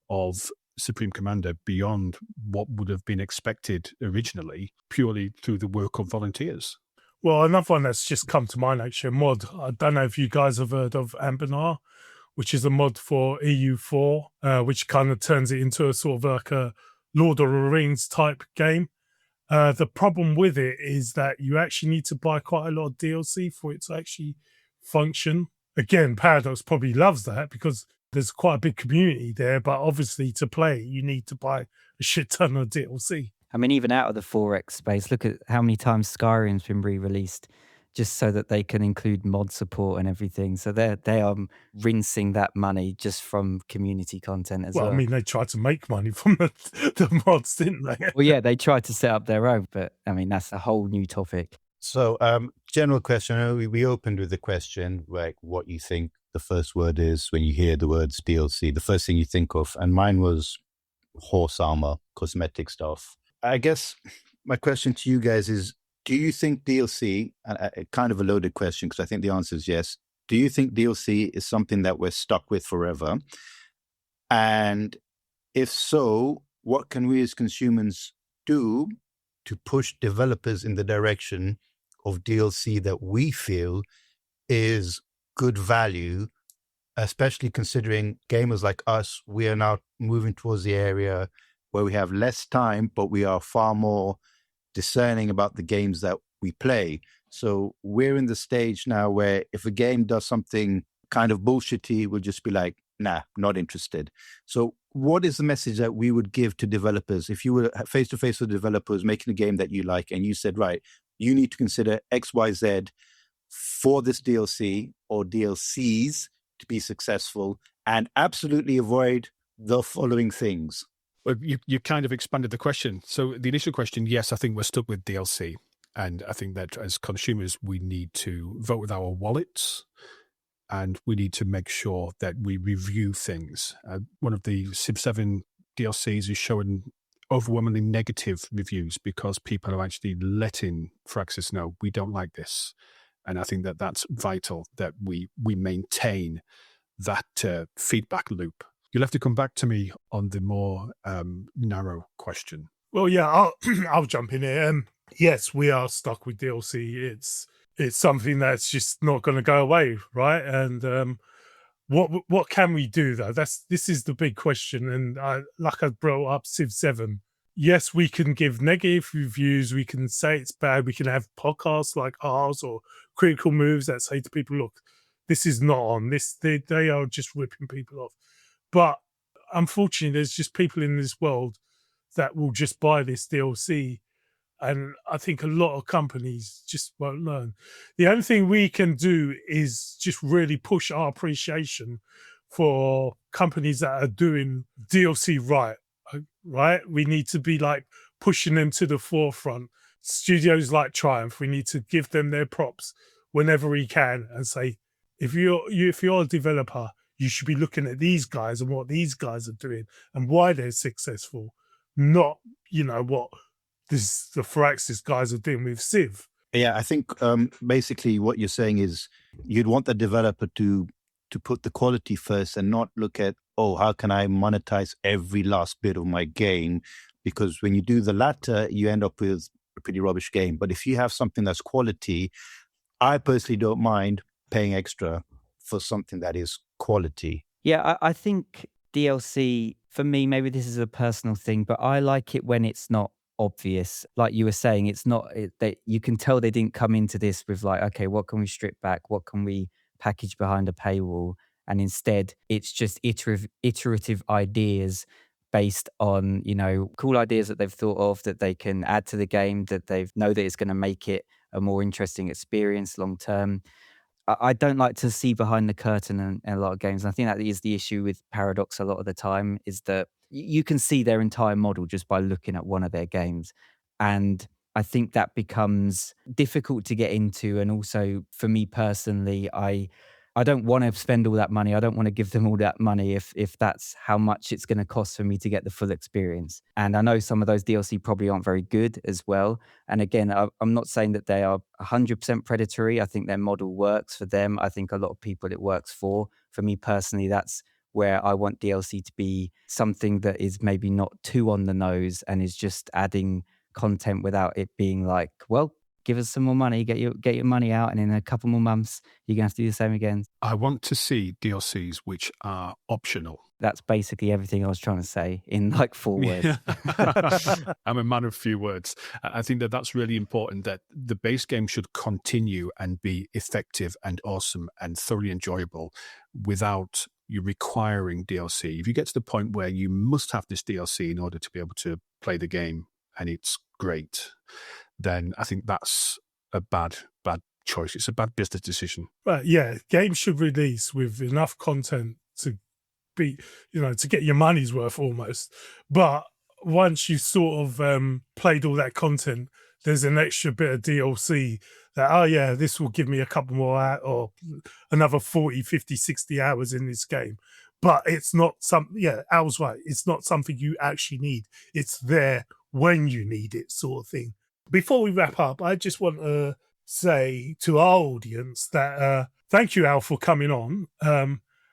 of Supreme Commander beyond what would have been expected originally, purely through the work of volunteers. Well, another one that's just come to mind, actually, a mod. I don't know if you guys have heard of Ambinar, which is a mod for EU4, which kind of turns it into a sort of like a Lord of the Rings type game. The problem with it is that you actually need to buy quite a lot of DLC for it to actually function. Again, Paradox probably loves that because there's quite a big community there, but obviously to play, you need to buy a shit ton of DLC. I mean, even out of the 4X space, look at how many times Skyrim's been re-released just so that they can include mod support and everything. So they are rinsing that money just from community content as well. I mean, they tried to make money from the mods, didn't they? Well, yeah, they tried to set up their own, but I mean, that's a whole new topic. So, general question. I know we opened with the question, like, what you think the first word is when you hear the words DLC. The first thing you think of, and mine was horse armor, cosmetic stuff. I guess my question to you guys is, do you think DLC, and kind of a loaded question because I think the answer is yes, do you think DLC is something that we're stuck with forever? And if so, what can we as consumers do to push developers in the direction of DLC that we feel is good value, especially considering gamers like us, we are now moving towards the area where we have less time, but we are far more discerning about the games that we play. So we're in the stage now where if a game does something kind of bullshitty, we'll just be like, nah, not interested. So what is the message that we would give to developers? If you were face to face with developers making a game that you like and you said, right, you need to consider X, Y, Z for this DLC or DLCs to be successful and absolutely avoid the following things. Well, you kind of expanded the question. So the initial question, yes, I think we're stuck with DLC. And I think that as consumers, we need to vote with our wallets and we need to make sure that we review things. One of the Civ 7 DLCs is showing overwhelmingly negative reviews because people are actually letting Firaxis know we don't like this. And I think that that's vital that we maintain that feedback loop. You'll have to come back to me on the more narrow question. Well, yeah, I'll jump in here. Yes, we are stuck with DLC. It's something that's just not going to go away, right? And what can we do though? This is the big question. And like I brought up Civ 7. Yes, we can give negative reviews. We can say it's bad. We can have podcasts like ours or critical moves that say to people, look, this is not on. They are just ripping people off. But unfortunately, there's just people in this world that will just buy this DLC. And I think a lot of companies just won't learn. The only thing we can do is just really push our appreciation for companies that are doing DLC right. We need to be like pushing them to the forefront. Studios like Triumph, we need to give them their props whenever we can and say, if you're a developer, you should be looking at these guys and what these guys are doing and why they're successful, not, what the Firaxis guys are doing with Civ. Yeah, I think basically what you're saying is you'd want the developer to put the quality first and not look at, how can I monetize every last bit of my game? Because when you do the latter, you end up with a pretty rubbish game. But if you have something that's quality, I personally don't mind paying extra for something that is quality. Yeah, I think DLC, for me, maybe this is a personal thing, but I like it when it's not obvious. Like you were saying, it's not, you can tell they didn't come into this with like, okay, what can we strip back? What can we package behind a paywall? And instead, it's just iterative ideas based on, cool ideas that they've thought of that they can add to the game, that they know that it's going to make it a more interesting experience long term. I don't like to see behind the curtain in a lot of games. And I think that is the issue with Paradox a lot of the time, is that you can see their entire model just by looking at one of their games. And I think that becomes difficult to get into. And also for me personally, I don't want to spend all that money. I don't want to give them all that money if that's how much it's going to cost for me to get the full experience. And I know some of those DLC probably aren't very good as well. And again, I'm not saying that they are 100% predatory. I think their model works for them. I think a lot of people it works for. For me personally, that's where I want DLC to be something that is maybe not too on the nose and is just adding content without it being like, well, give us some more money, get your money out, and in a couple more months, you're going to have to do the same again. I want to see DLCs which are optional. That's basically everything I was trying to say in like 4 words. I'm a man of few words. I think that that's really important, that the base game should continue and be effective and awesome and thoroughly enjoyable without you requiring DLC. If you get to the point where you must have this DLC in order to be able to play the game and it's great, then I think that's a bad choice. It's a bad business decision. Right, yeah, games should release with enough content to be, to get your money's worth almost. But once you sort of played all that content, there's an extra bit of DLC that, this will give me a couple more hours or another 40, 50, 60 hours in this game. But it's not Al's right. It's not something you actually need. It's there when you need it, sort of thing. Before we wrap up, I just want to say to our audience that thank you, Al, for coming on.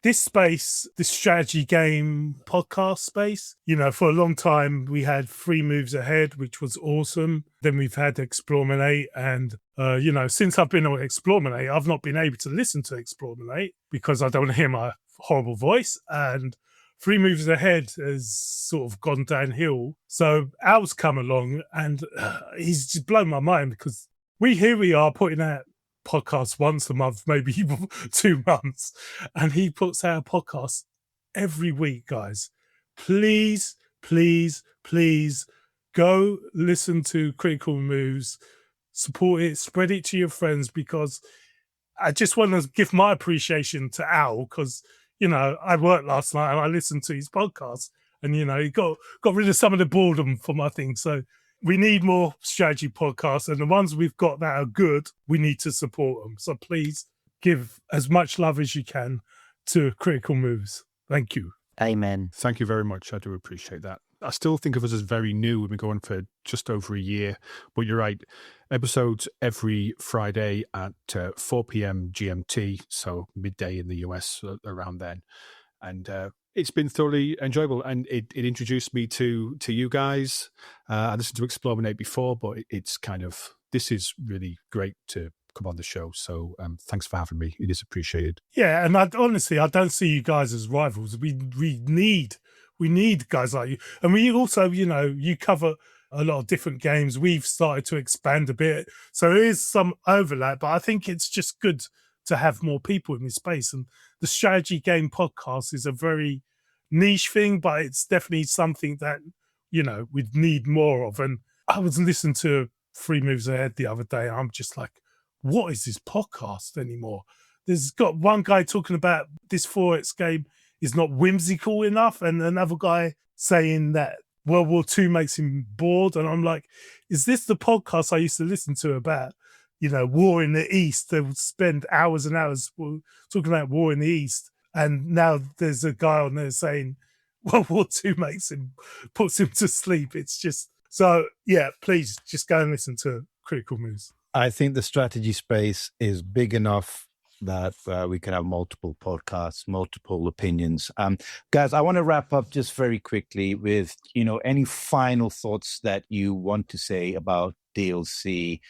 This space, this strategy game podcast space, for a long time we had 3 Moves Ahead, which was awesome. Then we've had eXplorminate, and since I've been on eXplorminate, I've not been able to listen to eXplorminate because I don't want to hear my horrible voice, and 3 Moves Ahead has sort of gone downhill. So Al's come along, and he's just blown my mind because we are putting out podcasts once a month, maybe 2 months, and he puts out a podcast every week. Guys, please go listen to Critical Moves, support it, spread it to your friends, because I just want to give my appreciation to Al because I worked last night and I listened to his podcast, and he got rid of some of the boredom for my thing. So we need more strategy podcasts, and the ones we've got that are good, we need to support them. So please give as much love as you can to Critical Moves. Thank you. Amen. Thank you very much. I do appreciate that. I still think of us as very new. We've been going for just over a year, but you're right. Episodes every Friday at 4 p.m. GMT, so midday in the US, around then. And it's been thoroughly enjoyable, and it introduced me to you guys. I listened to eXplorminate before, but this is really great to come on the show. So thanks for having me. It is appreciated. Yeah, and I don't see you guys as rivals. We need guys like you, and we also, you cover a lot of different games. We've started to expand a bit, so there is some overlap. But I think it's just good to have more people in this space. And the strategy game podcast is a very niche thing, but it's definitely something that, we'd need more of. And I was listening to 3 Moves Ahead the other day, and I'm just like, what is this podcast anymore? There's got one guy talking about this 4X game is not whimsical enough, and another guy saying that World War II makes him bored. And I'm like, is this the podcast I used to listen to about war in the East? They would spend hours and hours talking about war in the East. And now there's a guy on there saying World War II puts him to sleep. It's just, so yeah, please just go and listen to Critical Moves. I think the strategy space is big enough that we can have multiple podcasts, multiple opinions. Guys, I want to wrap up just very quickly with, any final thoughts that you want to say about DLC.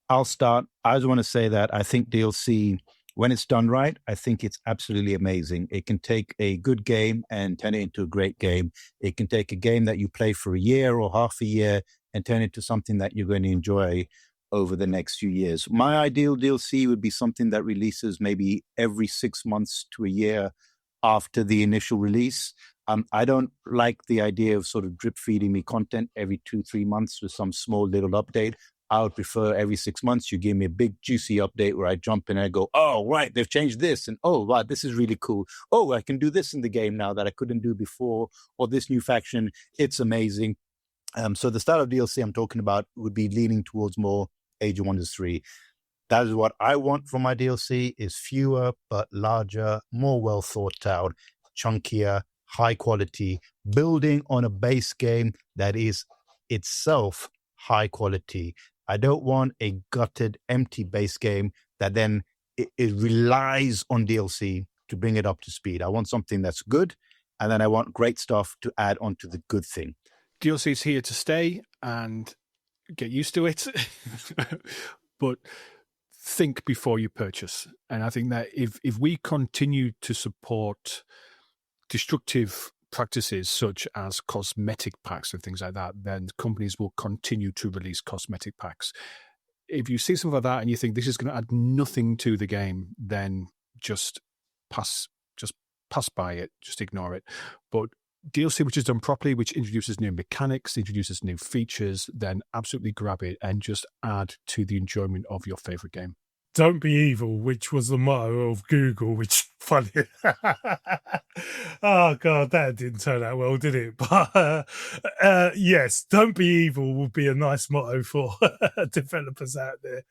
I'll start. I just want to say that I think DLC, when it's done right, I think it's absolutely amazing. It can take a good game and turn it into a great game. It can take a game that you play for a year or half a year and turn it into something that you're going to enjoy over the next few years. My ideal DLC would be something that releases maybe every 6 months to a year after the initial release. I don't like the idea of sort of drip feeding me content every 2-3 months with some small little update. I would prefer every 6 months you give me a big juicy update where I jump in and I go, oh, right, they've changed this. And oh, wow, this is really cool. Oh, I can do this in the game now that I couldn't do before. Or this new faction, it's amazing. So the style of DLC I'm talking about would be leaning towards more Age of Wonders 3. That is what I want from my DLC, is fewer but larger, more well thought out, chunkier, high quality, building on a base game that is itself high quality. I don't want a gutted, empty base game that then it relies on DLC to bring it up to speed. I want something that's good, and then I want great stuff to add onto the good thing. DLC is here to stay, and get used to it. But think before you purchase. And I think that if we continue to support destructive practices such as cosmetic packs and things like that, then companies will continue to release cosmetic packs. If you see something like that and you think this is going to add nothing to the game, then just pass by it, just ignore it. But DLC which is done properly, which introduces new mechanics, introduces new features, then absolutely grab it and just add to the enjoyment of your favorite game. Don't be evil, which was the motto of Google, which funny. Oh God, that didn't turn out well, did it? But yes, don't be evil will be a nice motto for developers out there.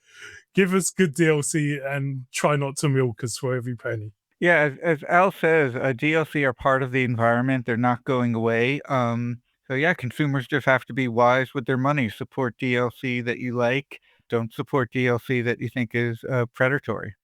Give us good DLC and try not to milk us for every penny. Yeah, as Al says, DLC are part of the environment. They're not going away. So yeah, consumers just have to be wise with their money. Support DLC that you like. Don't support DLC that you think is predatory.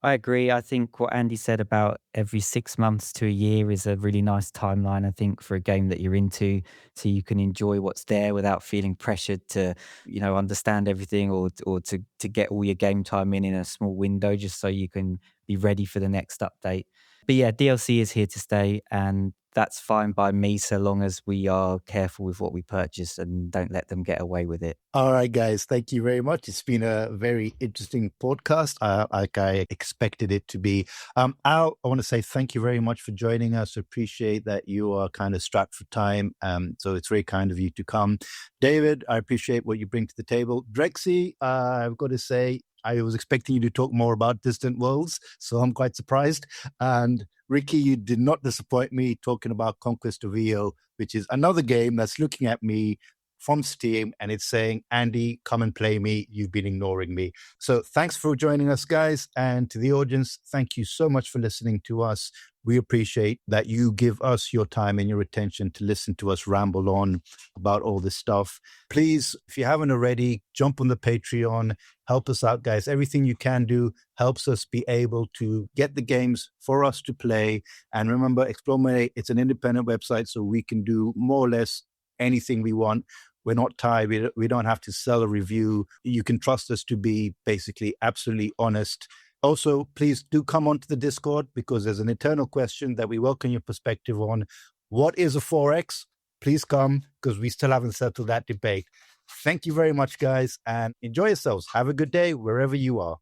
I agree. I think what Andy said about every 6 months to a year is a really nice timeline, I think, for a game that you're into, so you can enjoy what's there without feeling pressured to, understand everything or to get all your game time in a small window, just so you can be ready for the next update. But yeah, DLC is here to stay, and that's fine by me so long as we are careful with what we purchase and don't let them get away with it. All right, guys. Thank you very much. It's been a very interesting podcast, like I expected it to be. Al, I want to say thank you very much for joining us. Appreciate that you are kind of strapped for time. So it's very kind of you to come. David, I appreciate what you bring to the table. Drexy, I've got to say, I was expecting you to talk more about Distant Worlds, so I'm quite surprised. And Ricky, you did not disappoint me talking about Conquest of EO, which is another game that's looking at me from Steam and it's saying, Andy, come and play me. You've been ignoring me. So thanks for joining us, guys. And to the audience, thank you so much for listening to us. We appreciate that you give us your time and your attention to listen to us ramble on about all this stuff. Please, if you haven't already, jump on the Patreon. Help us out, guys. Everything you can do helps us be able to get the games for us to play. And remember, eXplorminate, it's an independent website, so we can do more or less anything we want. We're not tied. We don't have to sell a review. You can trust us to be basically absolutely honest. Also, please do come onto the Discord because there's an eternal question that we welcome your perspective on. What is a 4X? Please come because we still haven't settled that debate. Thank you very much, guys, and enjoy yourselves. Have a good day wherever you are.